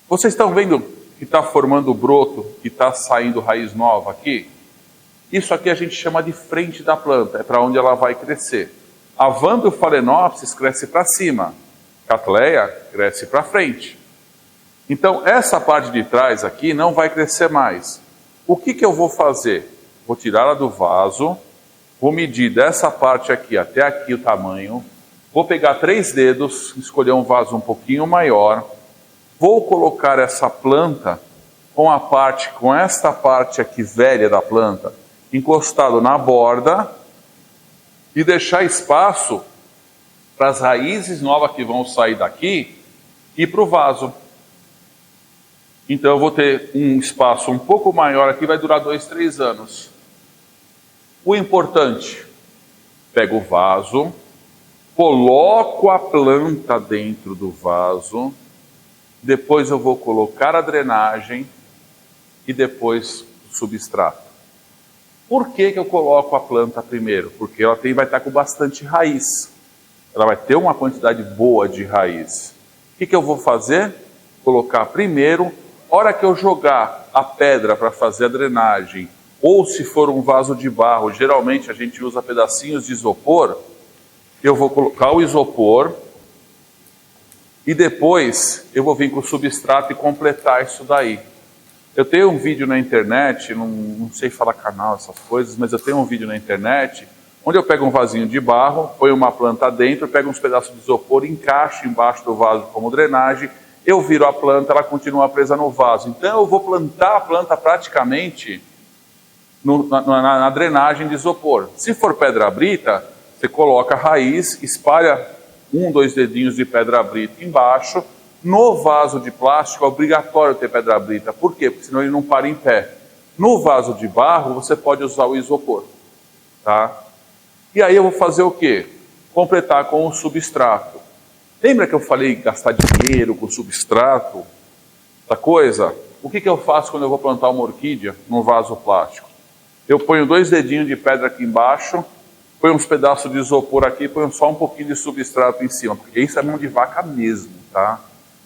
Vocês estão vendo que está formando broto, que está saindo raiz nova aqui? Isso aqui a gente chama de frente da planta, é para onde ela vai crescer. A Vanda Phalaenopsis cresce para cima, Cattleya cresce para frente. Então, essa parte de trás aqui não vai crescer mais. O que eu vou fazer? Vou tirá-la do vaso, vou medir dessa parte aqui até aqui o tamanho, vou pegar 3 dedos, escolher um vaso um pouquinho maior, vou colocar essa planta com esta parte aqui velha da planta, encostado na borda e deixar espaço para as raízes novas que vão sair daqui e para o vaso. Então eu vou ter um espaço um pouco maior aqui, vai durar 2, 3 anos. O importante, pego o vaso, coloco a planta dentro do vaso, depois eu vou colocar a drenagem e depois o substrato. Por que eu coloco a planta primeiro? Porque ela vai estar com bastante raiz. Ela vai ter uma quantidade boa de raiz. O que eu vou fazer? Colocar primeiro. Hora que eu jogar a pedra para fazer a drenagem, ou se for um vaso de barro, geralmente a gente usa pedacinhos de isopor, eu vou colocar o isopor e depois eu vou vir com o substrato e completar isso daí. Eu tenho um vídeo na internet, não sei falar canal, essas coisas, mas eu tenho um vídeo na internet onde eu pego um vasinho de barro, ponho uma planta dentro, pego uns pedaços de isopor, encaixo embaixo do vaso como drenagem, eu viro a planta, ela continua presa no vaso. Então eu vou plantar a planta praticamente na drenagem de isopor. Se for pedra brita, você coloca a raiz, espalha 1, 2 dedinhos de pedra brita embaixo. No vaso de plástico é obrigatório ter pedra brita. Por quê? Porque senão ele não para em pé. No vaso de barro você pode usar o isopor. Tá? E aí eu vou fazer o quê? Completar com o substrato. Lembra que eu falei gastar dinheiro com substrato? Da coisa? O que eu faço quando eu vou plantar uma orquídea num vaso plástico? Eu ponho 2 dedinhos de pedra aqui embaixo, ponho uns pedaços de isopor aqui, ponho só um pouquinho de substrato em cima, porque isso é mão de vaca mesmo, tá?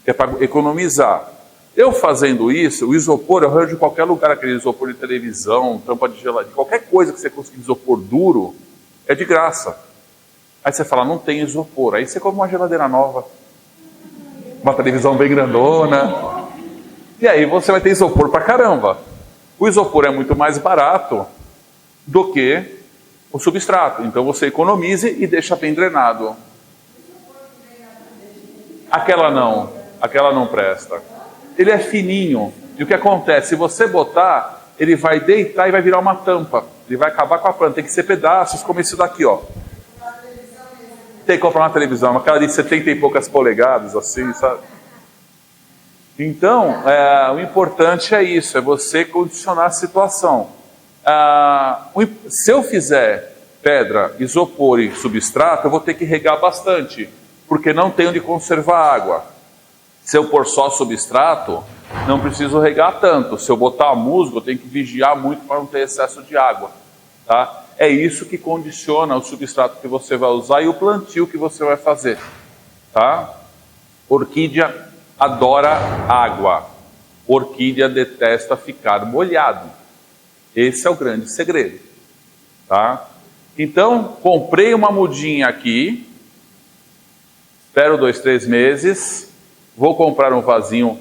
Que é para economizar. Eu fazendo isso, o isopor, eu arranjo em qualquer lugar, aquele isopor de televisão, tampa de geladeira, qualquer coisa que você conseguir isopor duro, é de graça. Aí você fala, não tem isopor. Aí você compra uma geladeira nova, uma televisão bem grandona, e aí você vai ter isopor pra caramba. O isopor é muito mais barato do que o substrato. Então você economize e deixa bem drenado. Aquela não presta. Ele é fininho. E o que acontece? Se você botar, ele vai deitar e vai virar uma tampa. Ele vai acabar com a planta. Tem que ser pedaços como esse daqui, ó. Tem que comprar uma televisão, aquela de 70 e poucas polegadas, assim, sabe? Então, o importante é isso, é você condicionar a situação. Se eu fizer pedra, isopor e substrato, eu vou ter que regar bastante, porque não tenho onde conservar água. Se eu pôr só substrato, não preciso regar tanto. Se eu botar musgo, eu tenho que vigiar muito para não ter excesso de água, tá? É isso que condiciona o substrato que você vai usar e o plantio que você vai fazer, tá? Orquídea adora água. Orquídea detesta ficar molhado. Esse é o grande segredo, tá? Então, comprei uma mudinha aqui, espero 2, 3 meses, vou comprar um vasinho,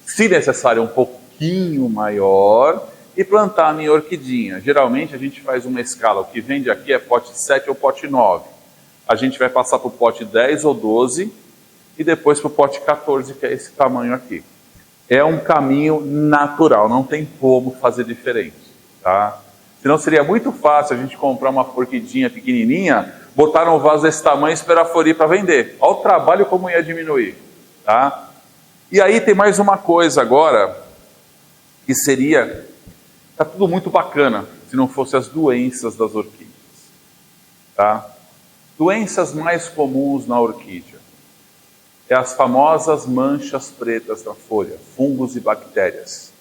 se necessário, um pouquinho maior, e plantar a minha orquidinha. Geralmente a gente faz uma escala, o que vende aqui é pote 7 ou pote 9. A gente vai passar para o pote 10 ou 12 e depois para o pote 14, que é esse tamanho aqui. É um caminho natural, não tem como fazer diferente, tá? Senão seria muito fácil a gente comprar uma orquidinha pequenininha, botar num vaso desse tamanho e esperar florir para vender. Olha o trabalho como ia diminuir, tá? E aí tem mais uma coisa agora, que seria, tá tudo muito bacana, se não fosse as doenças das orquídeas, tá? Doenças mais comuns na orquídea é as famosas manchas pretas na folha, fungos e bactérias,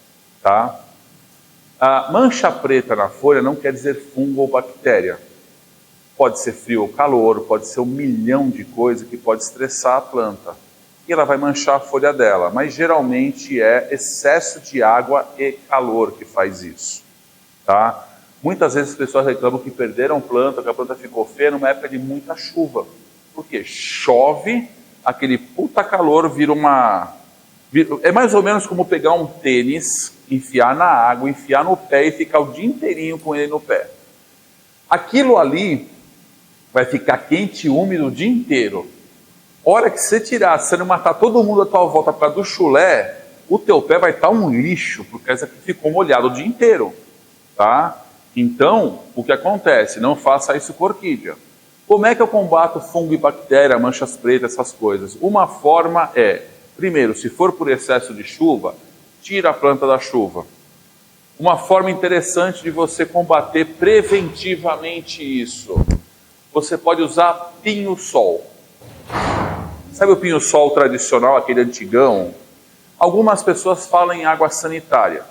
tá? A mancha preta na folha não quer dizer fungo ou bactéria. Pode ser frio ou calor, pode ser 1 milhão de coisas que pode estressar a planta. E ela vai manchar a folha dela, mas geralmente é excesso de água e calor que faz isso, tá? Muitas vezes as pessoas reclamam que perderam planta, que a planta ficou feia numa época de muita chuva. Porque chove, aquele puta calor vira uma... É mais ou menos como pegar um tênis, enfiar na água, enfiar no pé e ficar o dia inteirinho com ele no pé. Aquilo ali vai ficar quente e úmido o dia inteiro. Hora que você tirar, se você não matar todo mundo à tua volta por causa do chulé, o teu pé vai estar um lixo, porque essa aqui ficou molhado o dia inteiro, tá? Então, o que acontece? Não faça isso com orquídea. Como é que eu combato fungo e bactéria, manchas pretas, essas coisas? Uma forma é, primeiro, se for por excesso de chuva, tira a planta da chuva. Uma forma interessante de você combater preventivamente isso, você pode usar pinho-sol. Sabe o pinho-sol tradicional, aquele antigão? Algumas pessoas falam em água sanitária.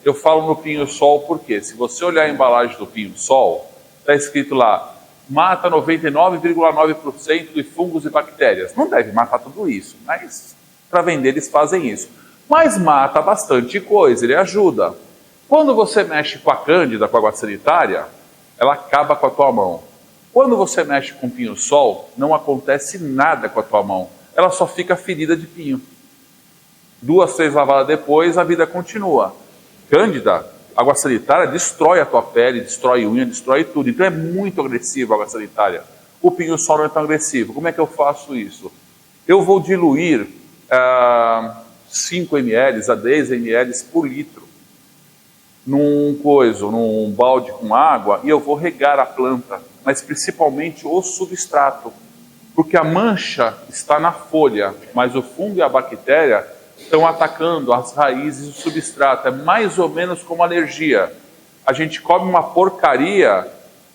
Eu falo no pinho-sol porque, se você olhar a embalagem do pinho-sol, está escrito lá, mata 99,9% de fungos e bactérias. Não deve matar tudo isso, mas para vender eles fazem isso. Mas mata bastante coisa, ele ajuda. Quando você mexe com a cândida, com a água sanitária, ela acaba com a tua mão. Quando você mexe com pinho-sol, não acontece nada com a tua mão. Ela só fica ferida de pinho. 2, 3 lavadas depois, a vida continua. Cândida, água sanitária, destrói a tua pele, destrói unha, destrói tudo. Então é muito agressivo a água sanitária. O pinho-sol não é tão agressivo. Como é que eu faço isso? Eu vou diluir 5 ml a 10 ml por litro num balde com água e eu vou regar a planta, mas principalmente o substrato, porque a mancha está na folha, mas o fungo e a bactéria estão atacando as raízes e o substrato. É mais ou menos como alergia. A gente come uma porcaria,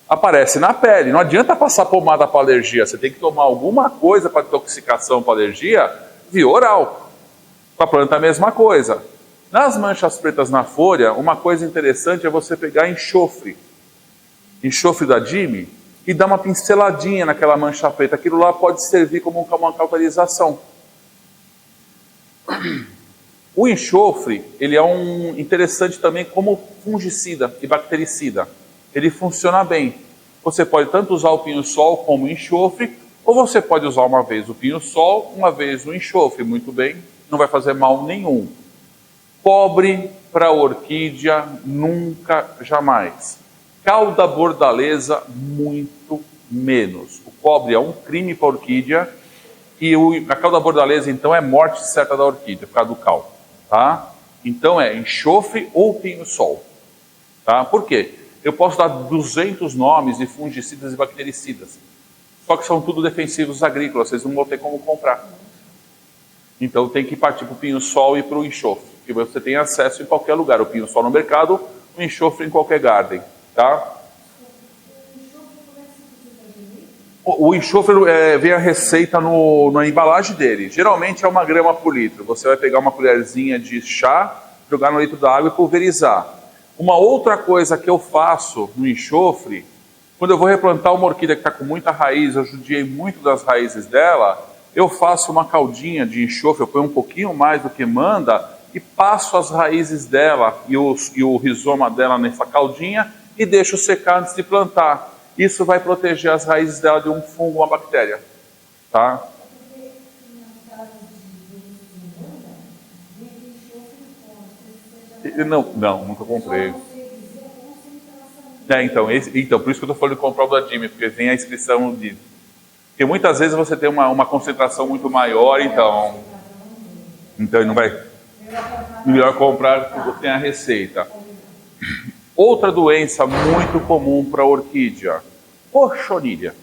aparece na pele. Não adianta passar pomada para alergia, você tem que tomar alguma coisa para intoxicação, para alergia, via oral. Com a planta a mesma coisa. Nas manchas pretas na folha, uma coisa interessante é você pegar enxofre da Dime, e dar uma pinceladinha naquela mancha preta. Aquilo lá pode servir como uma cauterização. O enxofre, ele é interessante também como fungicida e bactericida. Ele funciona bem. Você pode tanto usar o pinho-sol como o enxofre, ou você pode usar uma vez o pinho-sol, uma vez o enxofre, muito bem, não vai fazer mal nenhum. Cobre para orquídea, nunca, jamais. Cauda bordaleza, muito menos. O cobre é um crime para a orquídea, e a cauda bordaleza, então, é morte certa da orquídea, por causa do cal. Tá? Então é enxofre ou pinho-sol. Tá? Por quê? Eu posso dar 200 nomes de fungicidas e bactericidas, só que são tudo defensivos agrícolas, vocês não vão ter como comprar. Então tem que partir para o pinho-sol e para o enxofre, que você tem acesso em qualquer lugar. O pinho-sol no mercado, o enxofre em qualquer garden. Tá? O enxofre vem a receita na embalagem dele. Geralmente é 1 grama por litro. Você vai pegar uma colherzinha de chá, jogar no litro da água e pulverizar. Uma outra coisa que eu faço no enxofre, quando eu vou replantar uma orquídea que está com muita raiz, eu judiei muito das raízes dela, eu faço uma caldinha de enxofre, eu ponho um pouquinho mais do que manda e passo as raízes dela e o rizoma dela nessa caldinha e deixo secar antes de plantar. Isso vai proteger as raízes dela de um fungo ou uma bactéria. Tá? Não, nunca comprei. Então, por isso que eu estou falando de comprar o da Dime, porque vem a inscrição de... Porque muitas vezes você tem uma concentração muito maior, então ele não vai... Melhor comprar quando tem a receita. Outra doença muito comum para a orquídea, cochonilha.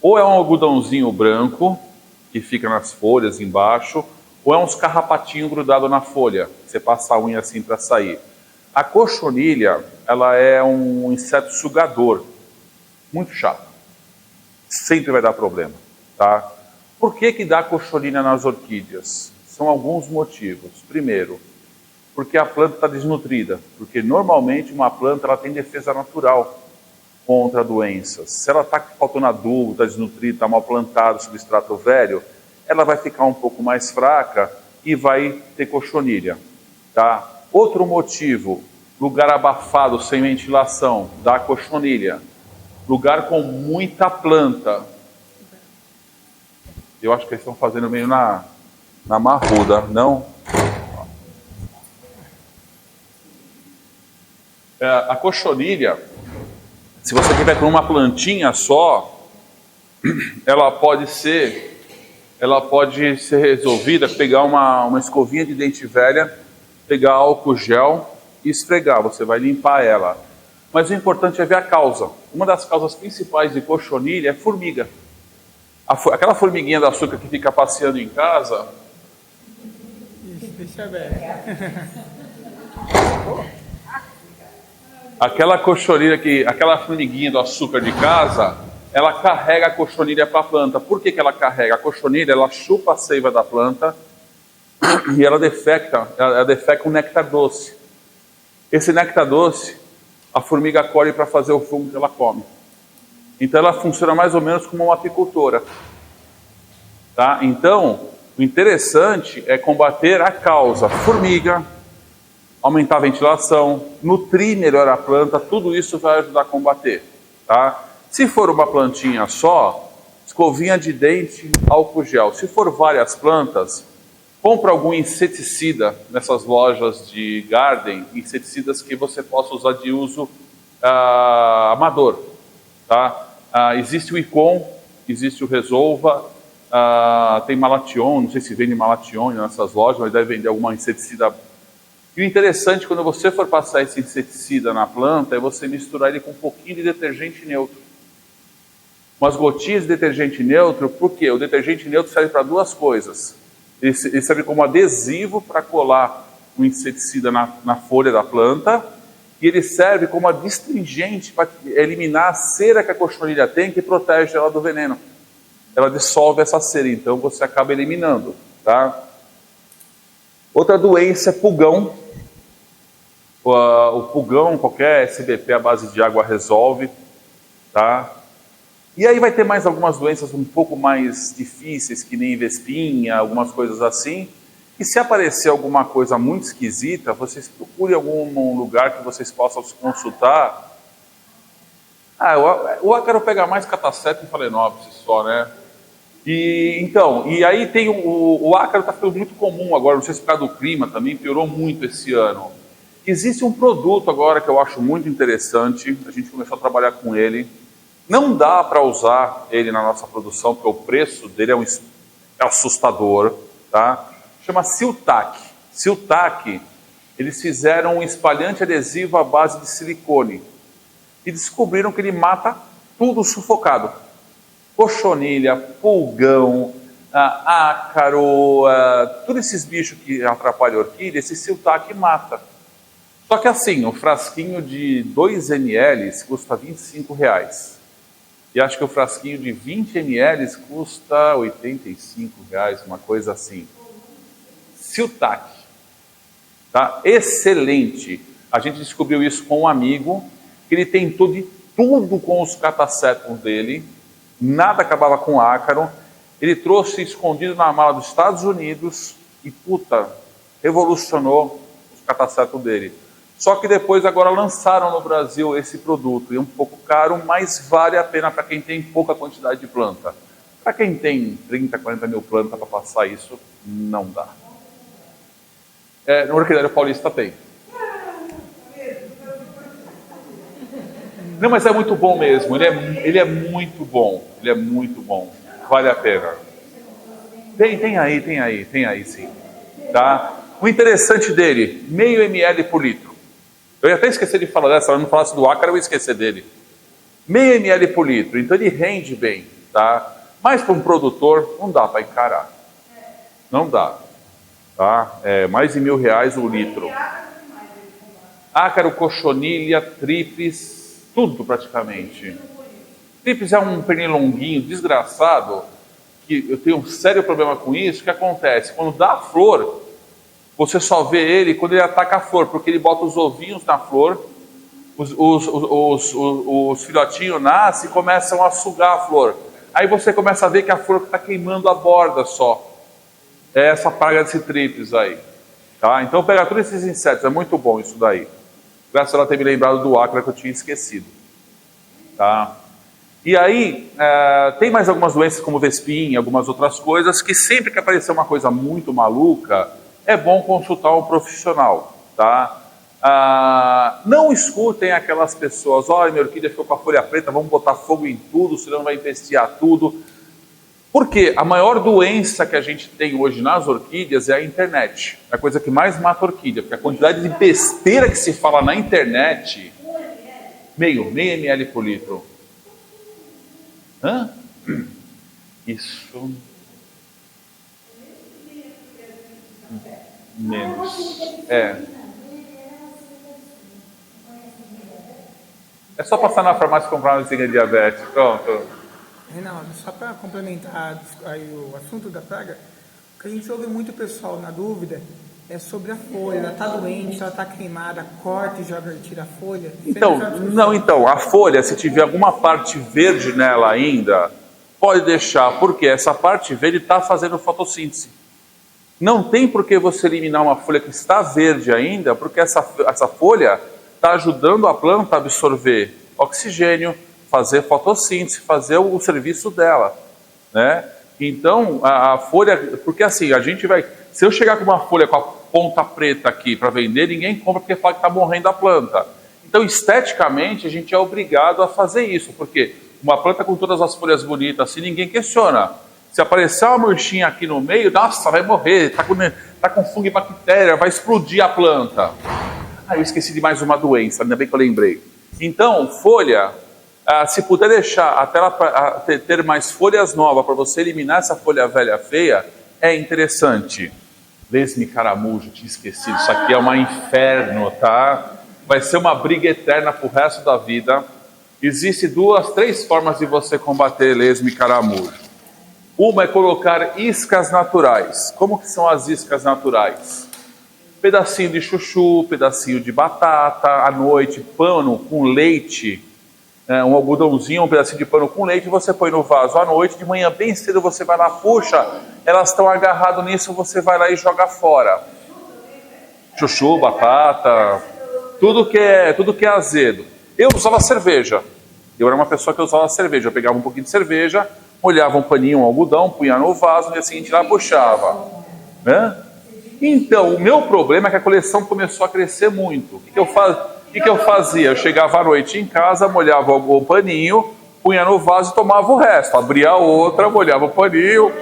Ou é um algodãozinho branco, que fica nas folhas embaixo, ou é uns carrapatinhos grudados na folha. Você passa a unha assim para sair. A cochonilha, ela é um inseto sugador, muito chato. Sempre vai dar problema, tá? Por que dá cochonilha nas orquídeas? São alguns motivos. Primeiro, porque a planta está desnutrida. Porque normalmente uma planta ela tem defesa natural contra doenças. Se ela está faltando adubo, está desnutrida, está mal plantada, substrato velho, ela vai ficar um pouco mais fraca e vai ter cochonilha, tá? Outro motivo, lugar abafado, sem ventilação, dá cochonilha. Lugar com muita planta. Eu acho que eles estão fazendo meio na marruda, não? A cochonilha, se você tiver com uma plantinha só, ela pode ser resolvida, pegar uma escovinha de dente velha, pegar álcool gel e esfregar, você vai limpar ela. Mas o importante é ver a causa. Uma das causas principais de cochonilha é formiga. Aquela formiguinha da açúcar que fica passeando em casa... Isso, deixa aberto. Aquela formiguinha do açúcar de casa, ela carrega a cochonilha para a planta. Por que ela carrega? A cochonilha, ela chupa a seiva da planta e ela defeca um néctar doce. Esse néctar doce, a formiga colhe para fazer o fungo que ela come. Então ela funciona mais ou menos como uma apicultora. Tá? Então, o interessante é combater a causa. Formiga, aumentar a ventilação, nutrir melhor a planta, tudo isso vai ajudar a combater. Tá? Se for uma plantinha só, escovinha de dente, álcool gel. Se for várias plantas, compra algum inseticida nessas lojas de garden, inseticidas que você possa usar de uso amador. Tá? Existe o Icon, existe o Resolva, tem Malation, não sei se vende Malation nessas lojas, mas deve vender alguma inseticida. E o interessante, quando você for passar esse inseticida na planta, é você misturar ele com um pouquinho de detergente neutro. Umas gotinhas de detergente neutro, porque o detergente neutro serve para duas coisas. Ele serve como adesivo para colar o inseticida na folha da planta, e ele serve como adstringente para eliminar a cera que a cochonilha tem, que protege ela do veneno. Ela dissolve essa cera, então você acaba eliminando. Tá? Outra doença é pulgão. O pulgão, qualquer SBP à base de água resolve. Tá? E aí vai ter mais algumas doenças um pouco mais difíceis, que nem vespinha, algumas coisas assim. E se aparecer alguma coisa muito esquisita, vocês procurem algum lugar que vocês possam se consultar. O ácaro pega mais cataceto e Phalaenopsis só, né? E aí tem o ácaro está ficando muito comum agora, não sei se por causa do clima também, piorou muito esse ano. Existe um produto agora que eu acho muito interessante, a gente começou a trabalhar com ele. Não dá para usar ele na nossa produção, porque o preço dele é assustador, tá? Chama Siltac. Siltac, eles fizeram um espalhante adesivo à base de silicone e descobriram que ele mata tudo sufocado. Cochonilha, pulgão, ácaro, todos esses bichos que atrapalham a orquídea, esse Siltac mata. Só que assim, o frasquinho de 2 ml custa R$25. E acho que o frasquinho de 20 ml custa R$85, uma coisa assim. Siltac, tá? Excelente. A gente descobriu isso com um amigo, que ele tentou de tudo com os catacetos dele, nada acabava com ácaro. Ele trouxe escondido na mala dos Estados Unidos e, revolucionou os catacetos dele. Só que depois agora lançaram no Brasil esse produto, e é um pouco caro, mas vale a pena para quem tem pouca quantidade de planta. Para quem tem 30, 40 mil plantas para passar isso, não dá. No Orquidário Paulista tem. Não, mas é muito bom mesmo. Ele é muito bom. Ele é muito bom. Vale a pena. Tem aí sim. Tá? O interessante dele, meio ml por litro. Eu ia até esquecer de falar dessa, se eu não falasse do ácaro, eu ia esquecer dele. Meio ml por litro, então ele rende bem, tá? Mas para um produtor, não dá para encarar. Não dá. Tá? É mais de R$1.000 o litro. Ácaro, cochonilha, tríplice, tudo praticamente. Tríplice é um pernilonguinho desgraçado, que eu tenho um sério problema com isso. O que acontece? Quando dá a flor, você só vê ele quando ele ataca a flor, porque ele bota os ovinhos na flor, os filhotinhos nascem e começam a sugar a flor. Aí você começa a ver que a flor está queimando a borda só. É essa praga desse tríplice aí. Tá? Então pegar todos esses insetos, é muito bom isso daí. Graças a ela ter me lembrado do ácaro que eu tinha esquecido. Tá? E aí, tem mais algumas doenças como vespinha, algumas outras coisas, que sempre que aparecer uma coisa muito maluca, é bom consultar um profissional, tá? Não escutem aquelas pessoas, olha, minha orquídea ficou com a folha preta, vamos botar fogo em tudo, senão vai empestear tudo. Porque a maior doença que a gente tem hoje nas orquídeas é a internet. É a coisa que mais mata a orquídea, porque a quantidade de besteira que se fala na internet, meio ml por litro. Hã? Isso... menos. É só passar na farmácia e comprar uma vizinha de diabetes. Pronto. Reinaldo, só para complementar aí o assunto da praga, o que a gente ouve muito pessoal na dúvida é sobre a folha. Ela está doente, ela está queimada, corta e joga e tira a folha. Então, a folha, se tiver alguma parte verde nela ainda, pode deixar, porque essa parte verde está fazendo fotossíntese. Não tem por que você eliminar uma folha que está verde ainda, porque essa folha está ajudando a planta a absorver oxigênio, fazer fotossíntese, fazer o serviço dela, né? Então, a folha, porque assim, a gente vai, se eu chegar com uma folha com a ponta preta aqui para vender, ninguém compra porque fala que está morrendo a planta. Então, esteticamente, a gente é obrigado a fazer isso, porque uma planta com todas as folhas bonitas, assim, ninguém questiona. Se aparecer uma murchinha aqui no meio, nossa, vai morrer, tá com fungo e bactéria, vai explodir a planta. Eu esqueci de mais uma doença, ainda bem que eu lembrei. Então, folha, se puder deixar até ela ter mais folhas novas para você eliminar essa folha velha feia, é interessante. Lesme caramujo, tinha esquecido, isso aqui é um inferno, tá? Vai ser uma briga eterna pro resto da vida. Existem 2, 3 formas de você combater lesme caramujo. Uma é colocar iscas naturais. Como que são as iscas naturais? Pedacinho de chuchu, pedacinho de batata, à noite, pano com leite, um algodãozinho, um pedacinho de pano com leite, você põe no vaso à noite, de manhã bem cedo você vai lá, puxa, elas estão agarradas nisso, você vai lá e joga fora. Chuchu, batata, tudo que é azedo. Eu usava cerveja. Eu era uma pessoa que usava cerveja. Eu pegava um pouquinho de cerveja, molhava um paninho, um algodão, punha no vaso, no dia seguinte lá puxava. Né? Então, o meu problema é que a coleção começou a crescer muito. O que eu fazia? Eu chegava à noite em casa, molhava o paninho, punha no vaso e tomava o resto. Abria a outra, molhava o paninho.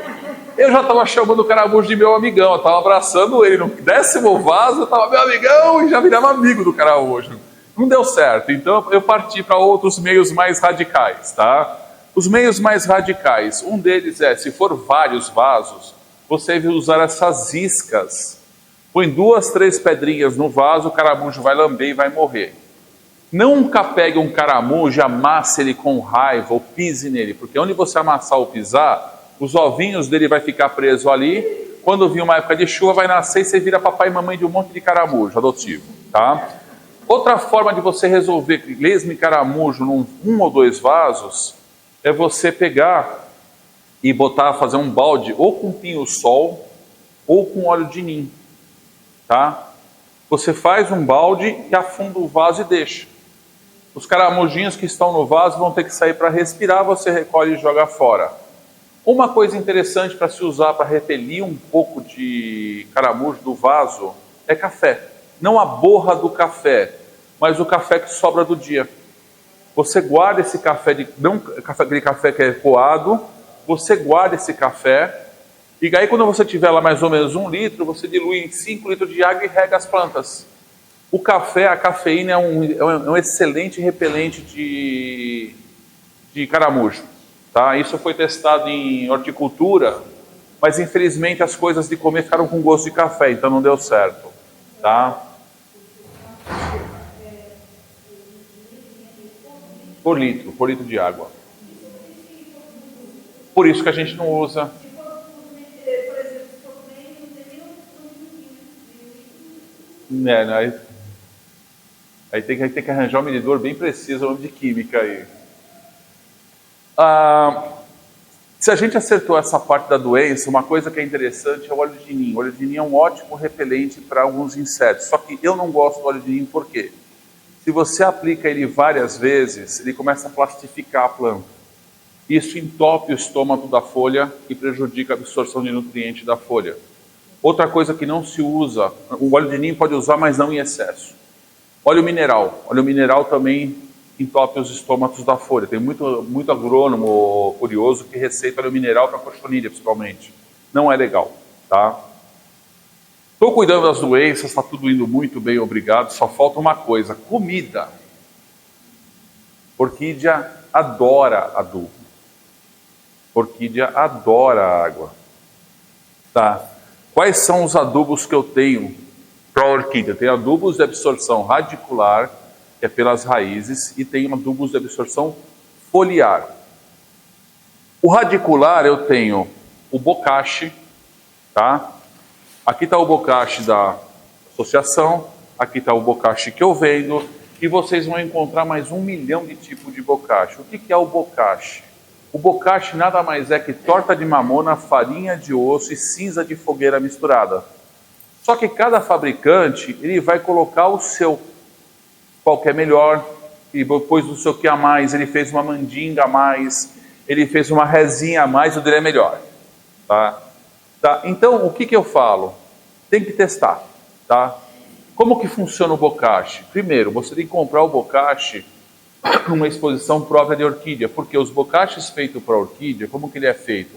Eu já estava chamando o caramujo de meu amigão. Eu estava abraçando ele no 10º vaso, eu estava meu amigão e já virava amigo do caramujo. Não deu certo, então eu parti para outros meios mais radicais, tá? Os meios mais radicais, um deles é, se for vários vasos, você deve usar essas iscas. Põe 2, 3 pedrinhas no vaso, o caramujo vai lamber e vai morrer. Nunca pegue um caramujo e amasse ele com raiva ou pise nele, porque onde você amassar ou pisar, os ovinhos dele vai ficar preso ali. Quando vir uma época de chuva, vai nascer e você vira papai e mamãe de um monte de caramujo adotivo, tá? Outra forma de você resolver lesme caramujo num 1 ou 2 vasos é você pegar e fazer um balde ou com pinho-sol ou com óleo de nim, tá? Você faz um balde e afunda o vaso e deixa. Os caramujinhos que estão no vaso vão ter que sair para respirar, você recolhe e joga fora. Uma coisa interessante para se usar para repelir um pouco de caramujo do vaso é café. Não a borra do café, mas o café que sobra do dia. você guarda esse café, aquele café que é coado, você guarda esse café, e aí quando você tiver lá mais ou menos 1 litro, você dilui em 5 litros de água e rega as plantas. O café, a cafeína é um excelente repelente de caramujo. Tá? Isso foi testado em horticultura, mas infelizmente as coisas de comer ficaram com gosto de café, então não deu certo. Tá? Por litro de água. Por isso que a gente não usa. Aí tem que arranjar um medidor bem preciso, nome de química aí. Se a gente acertou essa parte da doença, uma coisa que é interessante é o óleo de ninho. O óleo de ninho é um ótimo repelente para alguns insetos. Só que eu não gosto do óleo de ninho, por quê? Se você aplica ele várias vezes, ele começa a plastificar a planta. Isso entope o estômago da folha e prejudica a absorção de nutrientes da folha. Outra coisa que não se usa, o óleo de ninho pode usar, mas não em excesso. Óleo mineral. Óleo mineral também entope os estômagos da folha. Tem muito agrônomo curioso que receita óleo mineral para cochonilha, principalmente. Não é legal, tá? Estou cuidando das doenças, está tudo indo muito bem, obrigado. Só falta uma coisa, comida. Orquídea adora adubo. Orquídea adora água. Tá? Quais são os adubos que eu tenho para a orquídea? Tem adubos de absorção radicular, que é pelas raízes, e tem adubos de absorção foliar. O radicular eu tenho o bocache, tá? Aqui está o bocache da associação, aqui está o bocache que eu vendo, e vocês vão encontrar mais 1 milhão de tipos de bocache. O que é o bocache? O bocache nada mais é que torta de mamona, farinha de osso e cinza de fogueira misturada. Só que cada fabricante, ele vai colocar o seu, qual que é melhor, e depois do seu que a mais, ele fez uma mandinga a mais, ele fez uma resinha a mais, o dele é melhor. Tá? Tá? Então, o que eu falo? Tem que testar. Tá? Como que funciona o bocache? Primeiro, você tem que comprar o bocache numa exposição própria de orquídea, porque os bocaches feitos para orquídea, como que ele é feito?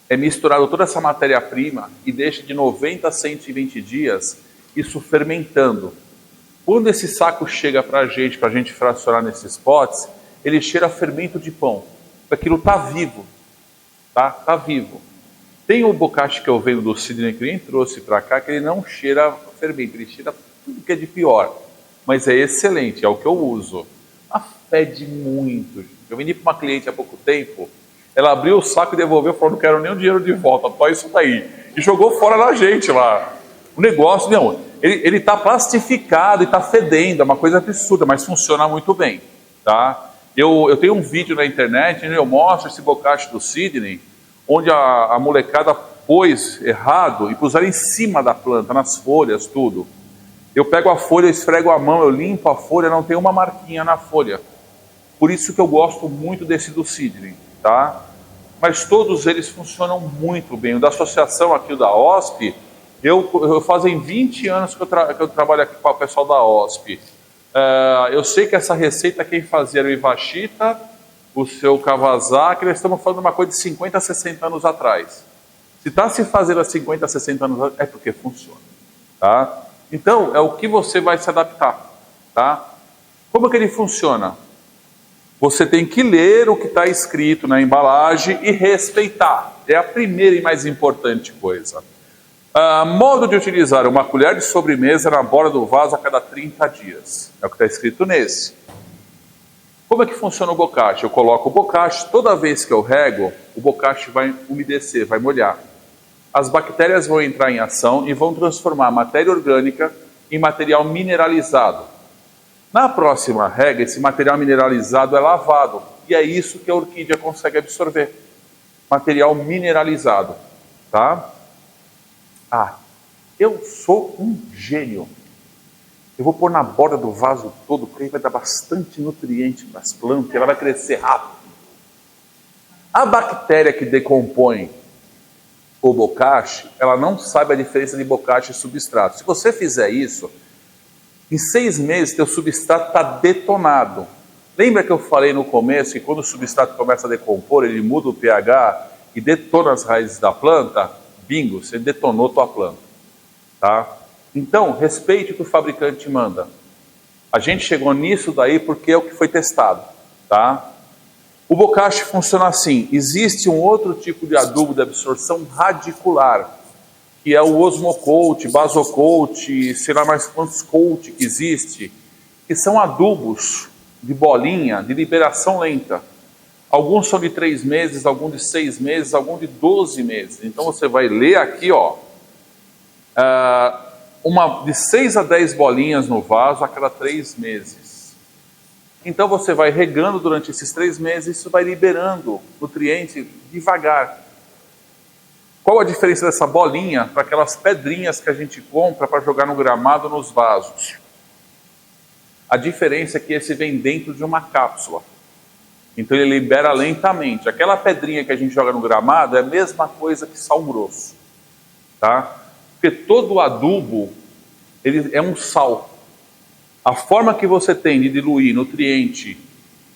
É misturado toda essa matéria-prima e deixa de 90 a 120 dias isso fermentando. Quando esse saco chega para a gente fracionar nesses potes, ele cheira a fermento de pão. Aquilo está vivo. Tá vivo. Tem o bocache que eu vendo do Sidney, que nem trouxe para cá, que ele não cheira fermento, ele cheira tudo que é de pior. Mas é excelente, é o que eu uso. Fede muito. Eu vendi para uma cliente há pouco tempo, ela abriu o saco e devolveu, falou, não quero nem o dinheiro de volta, só isso daí. E jogou fora na gente lá. O negócio, não, ele está plastificado e está fedendo, é uma coisa absurda, mas funciona muito bem. Tá? Eu tenho um vídeo na internet, onde eu mostro esse bocache do Sidney, onde a molecada pôs errado e puseram em cima da planta, nas folhas, tudo. Eu pego a folha, esfrego a mão, eu limpo a folha, não tem uma marquinha na folha. Por isso que eu gosto muito desse do Sidney, tá? Mas todos eles funcionam muito bem. O da associação aqui, o da OSP, eu fazem 20 anos que eu trabalho aqui com o pessoal da OSP. Eu sei que essa receita quem fazia era o Ivashita, o seu Kawasaki, nós estamos falando de uma coisa de 50 a 60 anos atrás. Se está se fazendo há 50 a 60 anos atrás, é porque funciona, tá? Então, é o que você vai se adaptar, tá? Como que ele funciona? Você tem que ler o que está escrito na embalagem e respeitar. É a primeira e mais importante coisa. Modo de utilizar: uma colher de sobremesa na borda do vaso a cada 30 dias. É o que está escrito nesse. Como é que funciona o bocache? Eu coloco o bocache, toda vez que eu rego, o bocache vai umedecer, vai molhar. As bactérias vão entrar em ação e vão transformar a matéria orgânica em material mineralizado. Na próxima rega, esse material mineralizado é lavado. E é isso que a orquídea consegue absorver. Material mineralizado. Tá? Eu sou um gênio. Eu vou pôr na borda do vaso todo, porque aí vai dar bastante nutriente para as plantas, ela vai crescer rápido. A bactéria que decompõe o bocache, ela não sabe a diferença de bocache e substrato. Se você fizer isso, em 6 meses, teu substrato está detonado. Lembra que eu falei no começo que quando o substrato começa a decompor, ele muda o pH e detona as raízes da planta? Bingo, você detonou tua planta, tá? Então, respeite o que o fabricante manda. A gente chegou nisso daí porque é o que foi testado, tá? O bocashi funciona assim: existe um outro tipo de adubo de absorção radicular, que é o Osmocoat, Basocoat, sei lá mais quantos coat que existe, que são adubos de bolinha, de liberação lenta. Alguns são de 3 meses, alguns de 6 meses, alguns de 12 meses. Então você vai ler aqui, ó, de 6 a 10 bolinhas no vaso a cada 3 meses. Então você vai regando durante esses 3 meses, isso vai liberando nutrientes devagar. Qual a diferença dessa bolinha para aquelas pedrinhas que a gente compra para jogar no gramado nos vasos? A diferença é que esse vem dentro de uma cápsula. Então ele libera lentamente. Aquela pedrinha que a gente joga no gramado é a mesma coisa que sal grosso, tá? Porque todo adubo, ele é um sal. A forma que você tem de diluir nutriente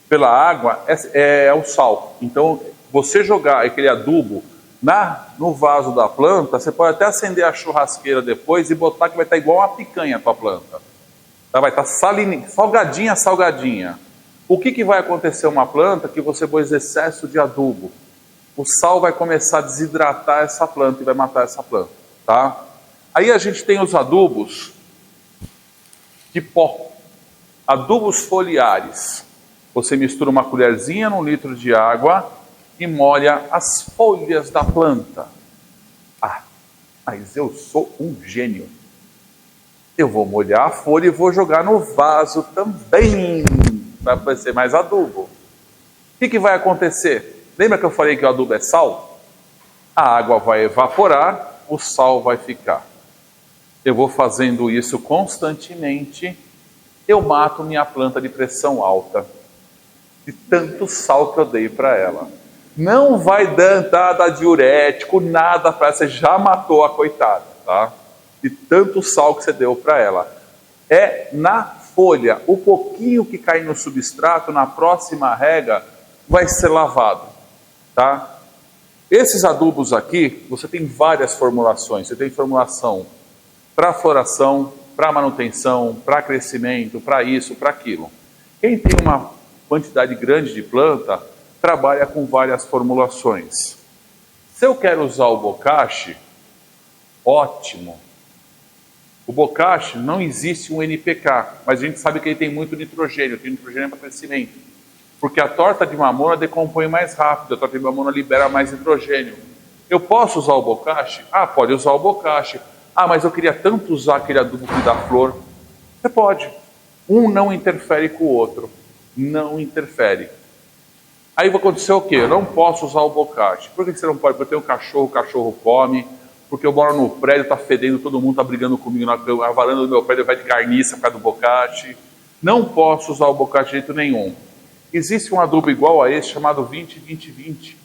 pela água é o sal. Então, você jogar aquele adubo no vaso da planta, você pode até acender a churrasqueira depois e botar que vai estar igual uma picanha para a planta. Tá? Vai estar salgadinha, salgadinha. O que vai acontecer uma planta que você pôs excesso de adubo? O sal vai começar a desidratar essa planta e vai matar essa planta, tá? Aí a gente tem os adubos de pó, adubos foliares. Você mistura uma colherzinha num litro de água e molha as folhas da planta. Ah, mas eu sou um gênio. Eu vou molhar a folha e vou jogar no vaso também, para ser mais adubo. O que vai acontecer? Lembra que eu falei que o adubo é sal? A água vai evaporar, o sal vai ficar. Eu vou fazendo isso constantemente, eu mato minha planta de pressão alta, de tanto sal que eu dei para ela. Não vai dar nada diurético, nada para ela, você já matou a coitada, tá? De tanto sal que você deu para ela. É na folha, o pouquinho que cai no substrato, na próxima rega, vai ser lavado, tá? Esses adubos aqui, você tem várias formulações. Você tem formulação para floração, para manutenção, para crescimento, para isso, para aquilo. Quem tem uma quantidade grande de planta, trabalha com várias formulações. Se eu quero usar o bocashi, ótimo. O bocashi não existe um NPK, mas a gente sabe que ele tem muito nitrogênio, tem nitrogênio para crescimento. Porque a torta de mamona decompõe mais rápido, a torta de mamona libera mais nitrogênio. Eu posso usar o bocashi? Ah, pode usar o bocashi. Ah, mas eu queria tanto usar aquele adubo que dá flor. Você pode. Um não interfere com o outro. Não interfere. Aí vai acontecer o quê? Eu não posso usar o bocashi. Por que você não pode? Porque eu tenho um cachorro, o cachorro come. Porque eu moro no prédio, está fedendo, todo mundo está brigando comigo. A varanda do meu prédio vai de carniça por causa do bocashi. Não posso usar o bocashi de jeito nenhum. Existe um adubo igual a esse chamado 20-20-20.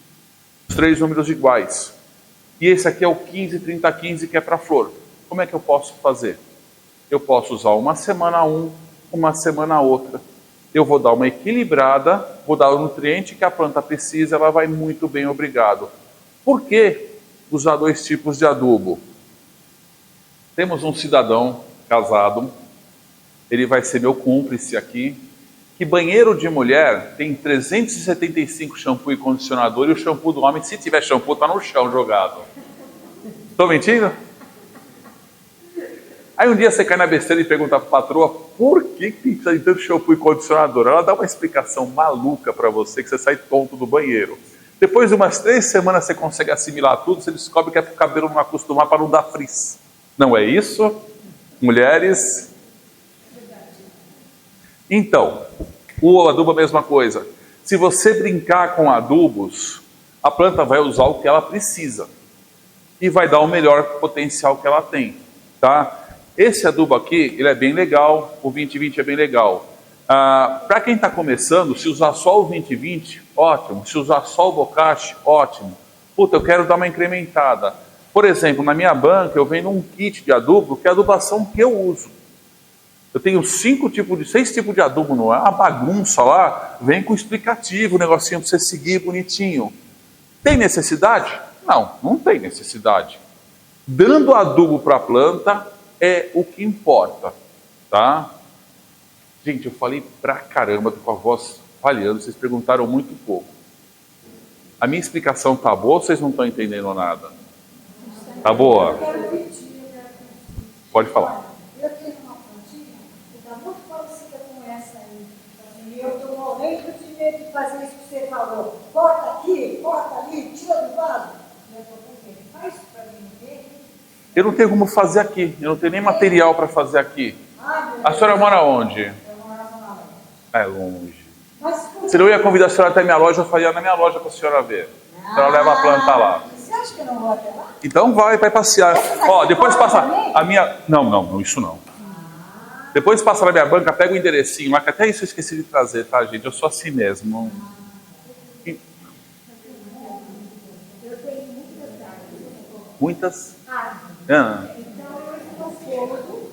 Os 3 números iguais. E esse aqui é o 15-30-15 que é para flor. Como é que eu posso fazer? Eu posso usar uma semana um, uma semana outra. Eu vou dar uma equilibrada, vou dar o nutriente que a planta precisa, ela vai muito bem, obrigado. Por que usar 2 tipos de adubo? Temos um cidadão casado, ele vai ser meu cúmplice aqui, que banheiro de mulher tem 375 shampoo e condicionador, e o shampoo do homem, se tiver shampoo, está no chão jogado. Estou mentindo? Aí um dia você cai na besteira e pergunta para a patroa, por que precisa de tanto shampoo e condicionador? Ela dá uma explicação maluca para você, que você sai tonto do banheiro. Depois de umas 3 semanas você consegue assimilar tudo, você descobre que é para o cabelo não acostumar para não dar frizz. Não é isso? Mulheres? Então, o adubo é a mesma coisa. Se você brincar com adubos, a planta vai usar o que ela precisa e vai dar o melhor potencial que ela tem, tá? Esse adubo aqui, ele é bem legal, o 20-20 é bem legal. Para quem está começando, se usar só o 20-20, ótimo. Se usar só o bocashi, ótimo. Puta, eu quero dar uma incrementada. Por exemplo, na minha banca eu vendo um kit de adubo, que é a adubação que eu uso. Eu tenho 6 tipos de adubo no ar, a bagunça lá, vem com explicativo, o negocinho para você seguir bonitinho. Tem necessidade? Não, não tem necessidade. Dando adubo para a planta é o que importa, tá? Gente, eu falei pra caramba, tô com a voz falhando, vocês perguntaram muito pouco. A minha explicação tá boa ou vocês não estão entendendo nada? Tá boa? Pode falar. Eu tenho uma plantinha que está muito parecida com essa aí. E eu estou morrendo de medo de fazer isso que você falou. Corta aqui, corta ali, tira do vaso. Eu estou pensando, faz isso para mim ver. Eu não tenho como fazer aqui, eu não tenho nem material para fazer aqui. A senhora mora onde? Eu morava na loja. É longe. Mas, Se eu ia convidar a senhora até minha loja, eu faria na minha loja para a senhora ver. A senhora leva a planta lá. Você acha que eu não vou até lá? Então vai passear. Ó, depois passa a minha... Não, isso não. Depois passa na minha banca, pega o enderecinho lá, que até isso eu esqueci de trazer, tá, gente? Eu sou assim mesmo. Eu tenho Muitas? árvores. Ah. Então eu estou pondo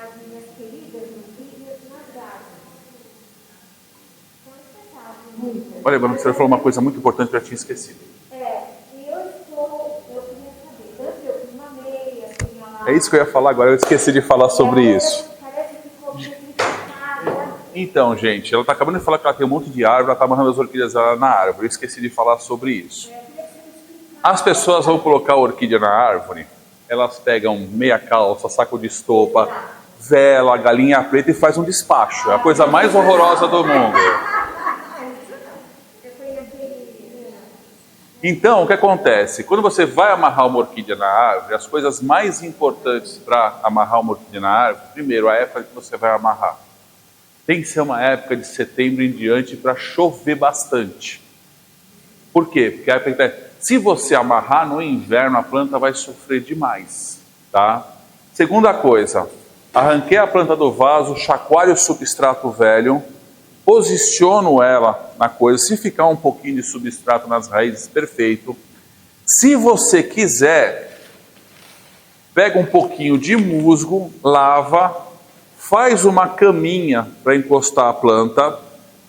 as minhas queridas filhas nas árvores. Muitas. Olha, a senhora falou uma coisa muito importante que eu já tinha esquecido. E eu queria saber, antes eu fiz uma meia, tinha lá... É isso que eu ia falar agora, eu esqueci de falar sobre isso. Parece que ficou complicada. Então, gente, ela está acabando de falar que ela tem um monte de árvore, ela está amarrando as orquídeas dela na árvore. Eu esqueci de falar sobre isso. As pessoas vão colocar a orquídea na árvore, elas pegam meia calça, saco de estopa, vela, galinha preta e faz um despacho. É a coisa mais horrorosa do mundo. Então, o que acontece? Quando você vai amarrar uma orquídea na árvore, as coisas mais importantes para amarrar uma orquídea na árvore, primeiro, a época que você vai amarrar. Tem que ser uma época de setembro em diante para chover bastante. Por quê? Porque a época, se você amarrar no inverno, a planta vai sofrer demais, tá? Segunda coisa, arranquei a planta do vaso, chacoalho o substrato velho, posiciono ela na coisa, se ficar um pouquinho de substrato nas raízes, perfeito. Se você quiser, pega um pouquinho de musgo, lava, faz uma caminha para encostar a planta.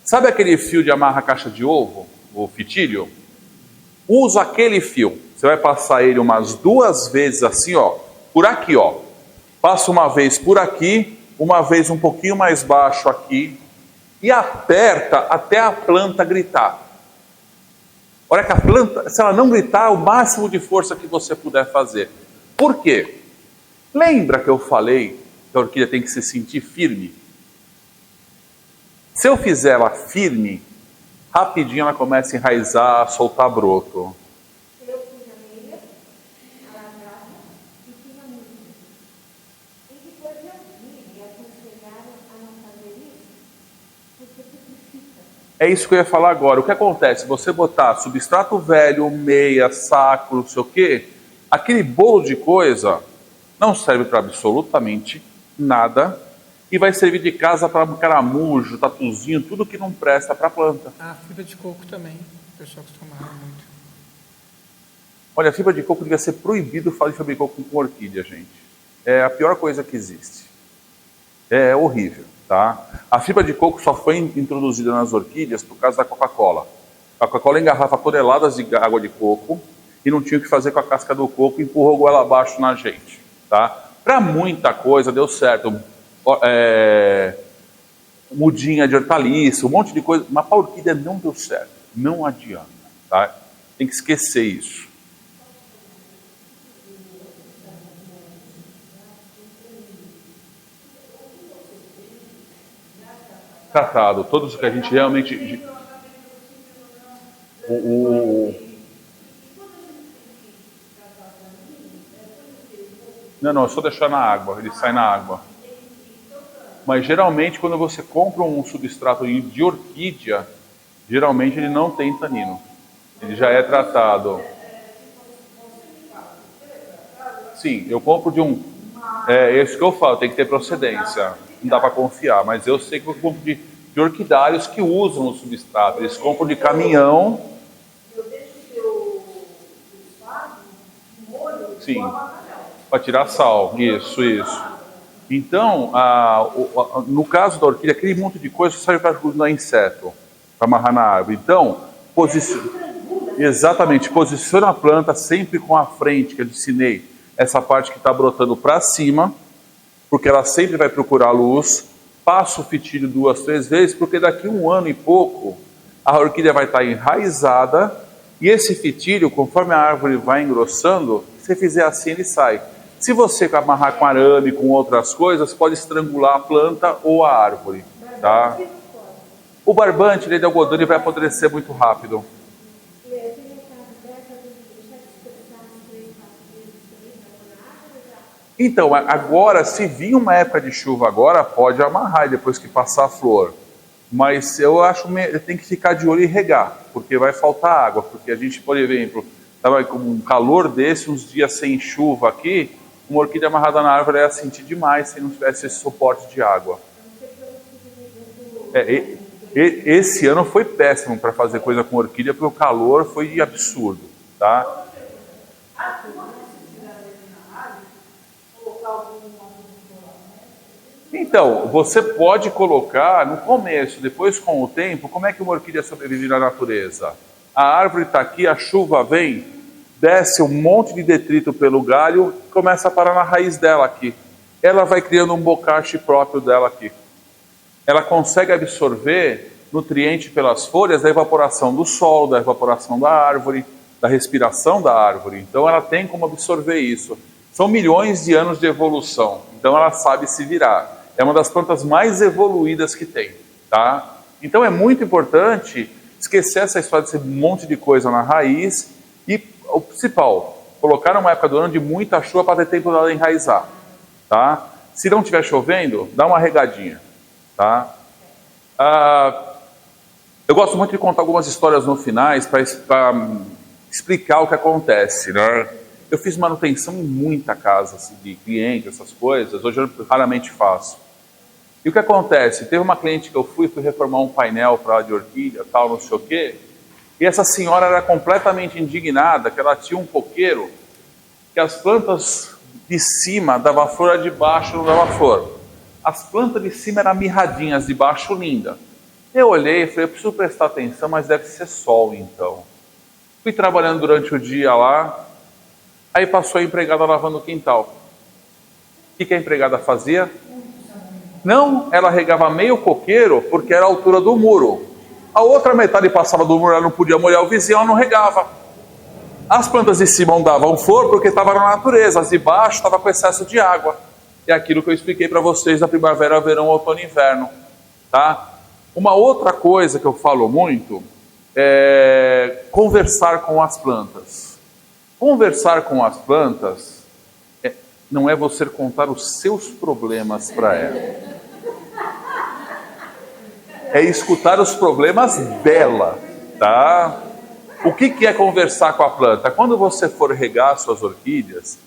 Sabe aquele fio de amarra caixa de ovo, o fitilho? Usa aquele fio, você vai passar ele umas 2 vezes assim, ó, por aqui, ó. Passa uma vez por aqui, uma vez um pouquinho mais baixo aqui, e aperta até a planta gritar. Olha que a planta, se ela não gritar, é o máximo de força que você puder fazer. Por quê? Lembra que eu falei que a orquídea tem que se sentir firme? Se eu fizer ela firme, rapidinho ela começa a enraizar, a soltar broto. Eu fiz a meia, alargada e fiz a música. E depois eu vi e aconselharam a não fazer isso, porque simplifica. É isso que eu ia falar agora. O que acontece? Você botar substrato velho, meia, saco, não sei o quê, aquele bolo de coisa não serve para absolutamente nada e vai servir de casa para caramujo, tatuzinho, tudo que não presta para a planta. A fibra de coco também, o pessoal costuma amarrar muito. Olha, a fibra de coco devia ser proibido fazer fibra de coco com orquídea, gente. É a pior coisa que existe. É horrível, tá? A fibra de coco só foi introduzida nas orquídeas por causa da Coca-Cola. A Coca-Cola engarrafa toneladas de água de coco e não tinha o que fazer com a casca do coco e empurrou goela abaixo na gente, tá? Para muita coisa deu certo. Mudinha de hortaliça, um monte de coisa, mas para a orquídea não deu certo, não adianta, tá? Tem que esquecer isso. Tratado, todos que a gente realmente... Não, é só deixar na água, ele sai na água. Mas geralmente quando você compra um substrato de orquídea, geralmente ele não tem tanino. Ele já é tratado. Sim, eu compro de um... É isso que eu falo, tem que ter procedência. Não dá para confiar, mas eu sei que eu compro de orquidários que usam o substrato. Eles compram de caminhão. Eu deixo o vaso molho Sim, para tirar sal. Isso. Então, no caso da orquídea, aquele monte de coisa serve para grudar inseto, para amarrar na árvore. Então, exatamente, posiciona a planta sempre com a frente, que eu ensinei, essa parte que está brotando para cima, porque ela sempre vai procurar luz. Passa o fitilho 2, 3 vezes, porque daqui a 1 ano e pouco, a orquídea vai estar enraizada, e esse fitilho, conforme a árvore vai engrossando, se você fizer assim, ele sai. Se você amarrar com arame, com outras coisas, pode estrangular a planta ou a árvore, tá? O barbante, ele é de algodão, ele vai apodrecer muito rápido. Então, agora, se vir uma época de chuva agora, pode amarrar depois que passar a flor. Mas eu acho que tem que ficar de olho e regar, porque vai faltar água. Porque a gente, por exemplo, estava com um calor desse, uns dias sem chuva aqui, uma orquídea amarrada na árvore ia sentir demais se não tivesse esse suporte de água. Esse ano foi péssimo para fazer coisa com orquídea, porque o calor foi absurdo, tá? Então, você pode colocar no começo, depois com o tempo, como é que uma orquídea sobrevive na natureza? A árvore está aqui, a chuva vem, desce um monte de detrito pelo galho, começa a parar na raiz dela aqui. Ela vai criando um bocache próprio dela aqui. Ela consegue absorver nutriente pelas folhas da evaporação do sol, da evaporação da árvore, da respiração da árvore. Então ela tem como absorver isso. São milhões de anos de evolução, então ela sabe se virar. É uma das plantas mais evoluídas que tem, tá? Então é muito importante esquecer essa história desse monte de coisa na raiz e, o principal, colocar numa época do ano de muita chuva para ter tempo dela enraizar, tá? Se não estiver chovendo, dá uma regadinha, tá? Eu gosto muito de contar algumas histórias no finais para explicar o que acontece, né? Eu fiz manutenção em muita casa, assim, de cliente, essas coisas. Hoje eu raramente faço. E o que acontece? Teve uma cliente que eu fui reformar um painel para ela de orquídea, tal, não sei o quê. E essa senhora era completamente indignada, que ela tinha um coqueiro, que as plantas de cima davam flor, a de baixo não dava flor. As plantas de cima eram mirradinhas, de baixo linda. Eu olhei e falei, eu preciso prestar atenção, mas deve ser sol então. Fui trabalhando durante o dia lá, aí passou a empregada lavando o quintal. O que a empregada fazia? Não, ela regava meio coqueiro porque era a altura do muro. A outra metade passava do muro, ela não podia molhar o vizinho, ela não regava. As plantas de cima não davam flor porque estavam na natureza, as de baixo estavam com excesso de água. É aquilo que eu expliquei para vocês da primavera, verão, outono e inverno. Tá? Uma outra coisa que eu falo muito é conversar com as plantas. Conversar com as plantas não é você contar os seus problemas para ela. É escutar os problemas dela, tá? O que é conversar com a planta? Quando você for regar suas orquídeas,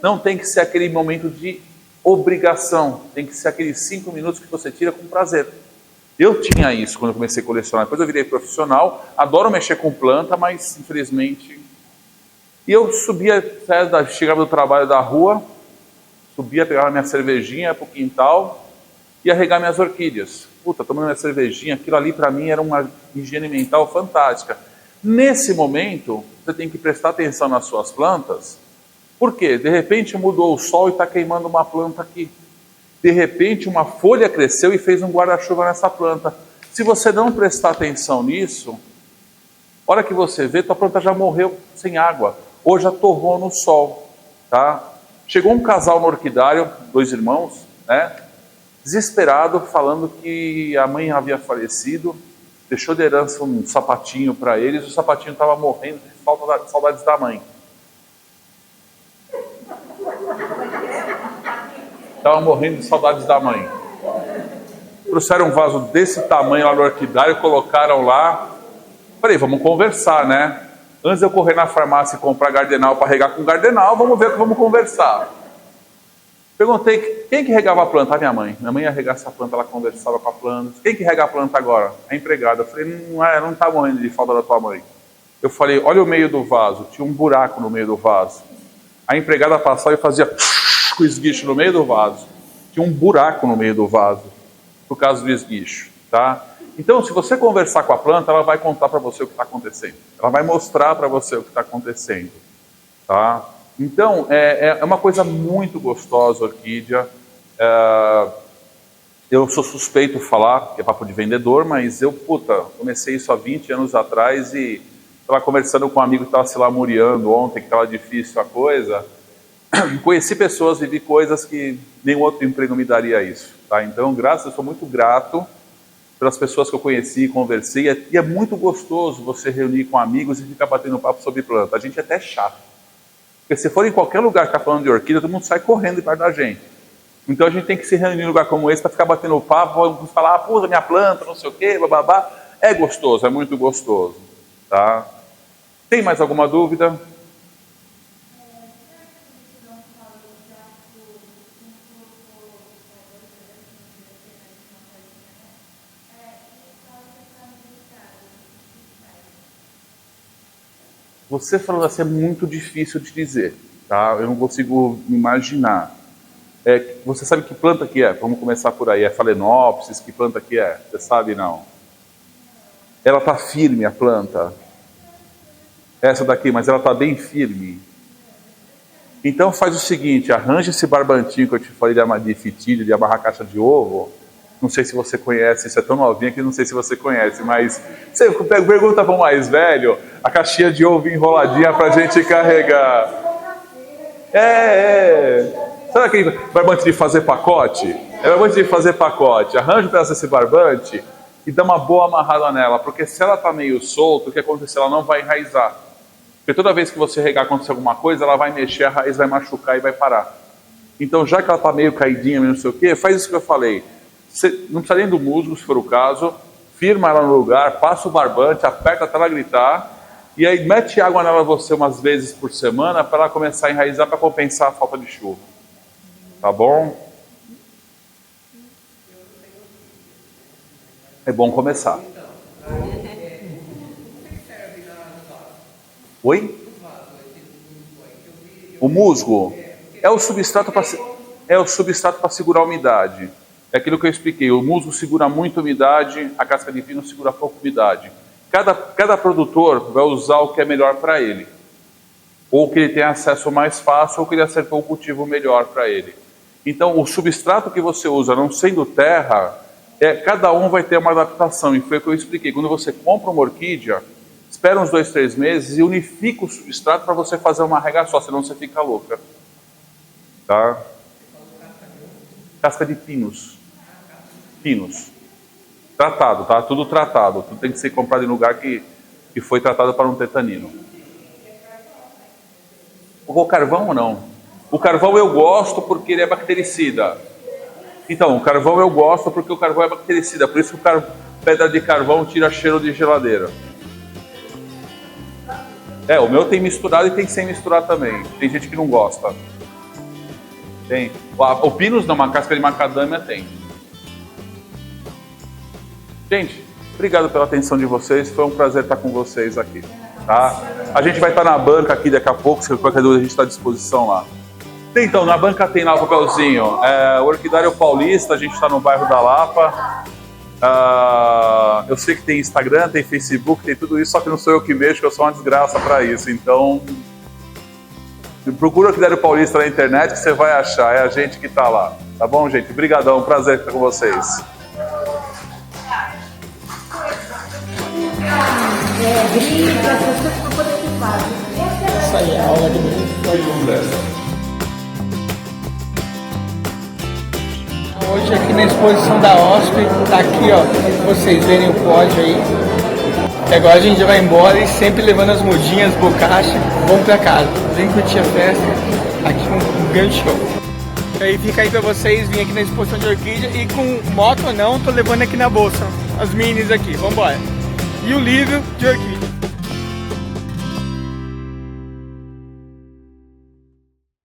não tem que ser aquele momento de obrigação, tem que ser aqueles 5 minutos que você tira com prazer. Eu tinha isso quando eu comecei a colecionar, depois eu virei profissional, adoro mexer com planta, mas infelizmente... E eu subia, chegava do trabalho da rua, subia, pegava minha cervejinha, ia pro quintal, ia regar minhas orquídeas. Puta, tomando minha cervejinha, aquilo ali para mim era uma higiene mental fantástica. Nesse momento, você tem que prestar atenção nas suas plantas, porque de repente mudou o sol e está queimando uma planta aqui. De repente uma folha cresceu e fez um guarda-chuva nessa planta. Se você não prestar atenção nisso, a hora que você vê, tua planta já morreu sem água, ou já torrou no sol, tá? Chegou um casal no orquidário, 2 irmãos, né? Desesperado, falando que a mãe havia falecido, deixou de herança um sapatinho para eles, o sapatinho estava morrendo de saudades da mãe. Estava morrendo de saudades da mãe. Trouxeram um vaso desse tamanho lá no orquidário, colocaram lá. Falei, vamos conversar, né? Antes de eu correr na farmácia e comprar gardenal para regar com gardenal, vamos ver o que vamos conversar. Perguntei, quem que regava a planta? A minha mãe. Minha mãe ia regar essa planta, ela conversava com a planta. Quem que rega a planta agora? A empregada. Eu falei, não está morrendo de falta da tua mãe. Eu falei, olha o meio do vaso. Tinha um buraco no meio do vaso. A empregada passava e fazia com esguicho no meio do vaso. tinha um buraco no meio do vaso, por causa do esguicho, tá? Então, se você conversar com a planta, ela vai contar para você o que está acontecendo. Ela vai mostrar para você o que está acontecendo, tá? Então, é uma coisa muito gostosa, orquídea. Eu sou suspeito de falar, que é papo de vendedor, mas eu, comecei isso há 20 anos atrás e estava conversando com um amigo que estava se lamuriando ontem, que estava difícil a coisa. Conheci pessoas e vi coisas que nenhum outro emprego me daria isso, tá? Então, eu sou muito grato pelas pessoas que eu conheci e conversei, e é muito gostoso você reunir com amigos e ficar batendo papo sobre planta. A gente é até chato, porque se for em qualquer lugar que está falando de orquídea, todo mundo sai correndo perto da gente. Então a gente tem que se reunir em um lugar como esse para ficar batendo papo, falar, pô, minha planta, não sei o quê, bababá. É gostoso, é muito gostoso, tá? Tem mais alguma dúvida? Você falando assim é muito difícil de dizer, tá? Eu não consigo imaginar. Você sabe que planta que é? Vamos começar por aí. É Phalaenopsis? Que planta que é? Você sabe, não? Ela está firme, a planta. Essa daqui, mas ela está bem firme. Então faz o seguinte, arranja esse barbantinho que eu te falei de fitilho, de amarrar caixa de ovo. Não sei se você conhece, isso é tão novinha que não sei se você conhece, mas você pergunta para o mais velho, a caixinha de ovo enroladinha para a gente carregar. Sabe aquele barbante de fazer pacote? É barbante de fazer pacote. Arranja um pedaço desse barbante e dá uma boa amarrada nela, porque se ela está meio solta, o que acontece? Ela não vai enraizar. Porque toda vez que você regar acontecer alguma coisa, ela vai mexer, a raiz vai machucar e vai parar. Então, já que ela está meio caidinha, não sei o quê, faz isso que eu falei. Você não precisa nem do musgo, se for o caso, firma ela no lugar, passa o barbante, aperta até ela gritar, e aí mete água nela você umas vezes por semana para ela começar a enraizar para compensar a falta de chuva. Tá bom? É bom começar. Oi? O musgo é o substrato para segurar a umidade. É aquilo que eu expliquei. O musgo segura muita umidade, a casca de pino segura pouca umidade. Cada produtor vai usar o que é melhor para ele. Ou que ele tem acesso mais fácil, ou que ele acertou o cultivo melhor para ele. Então, o substrato que você usa, não sendo terra, cada um vai ter uma adaptação. E foi o que eu expliquei. Quando você compra uma orquídea, espera uns 2, 3 meses e unifica o substrato para você fazer uma rega só, senão você fica louca. Tá? Casca de pinos. Pinos. Tratado, tá? Tudo tratado. Tudo tem que ser comprado em lugar que foi tratado para não ter tanino. O carvão ou não? O carvão eu gosto porque ele é bactericida. Então, o carvão eu gosto porque o carvão é bactericida. Por isso que pedra de carvão tira cheiro de geladeira. O meu tem misturado e tem sem misturar também. Tem gente que não gosta. Tem. O pinus não, uma casca de macadâmia tem. Gente, obrigado pela atenção de vocês. Foi um prazer estar com vocês aqui. Tá? A gente vai estar na banca aqui daqui a pouco. Se qualquer dúvida a gente está à disposição lá. Então, na banca tem lá o papelzinho. O Orquidário Paulista, a gente está no bairro da Lapa. Eu sei que tem Instagram, tem Facebook, tem tudo isso, só que não sou eu que mexo, eu sou uma desgraça para isso. Então, procura o Orquidário Paulista na internet que você vai achar, é a gente que está lá. Tá bom, gente? Obrigadão, prazer estar com vocês. Grita, essas coisas para poder ocupar. Isso aí, a aula de música. Hoje aqui na exposição da OSP, tá aqui ó, pra vocês verem o pódio aí. E agora a gente já vai embora e sempre levando as mudinhas, bocacha, vamos pra casa. Vem curtir a festa, aqui um grande show. E aí fica aí pra vocês, vim aqui na exposição de orquídea e com moto ou não, tô levando aqui na bolsa, as minis aqui, vambora. E o livro de orquídea.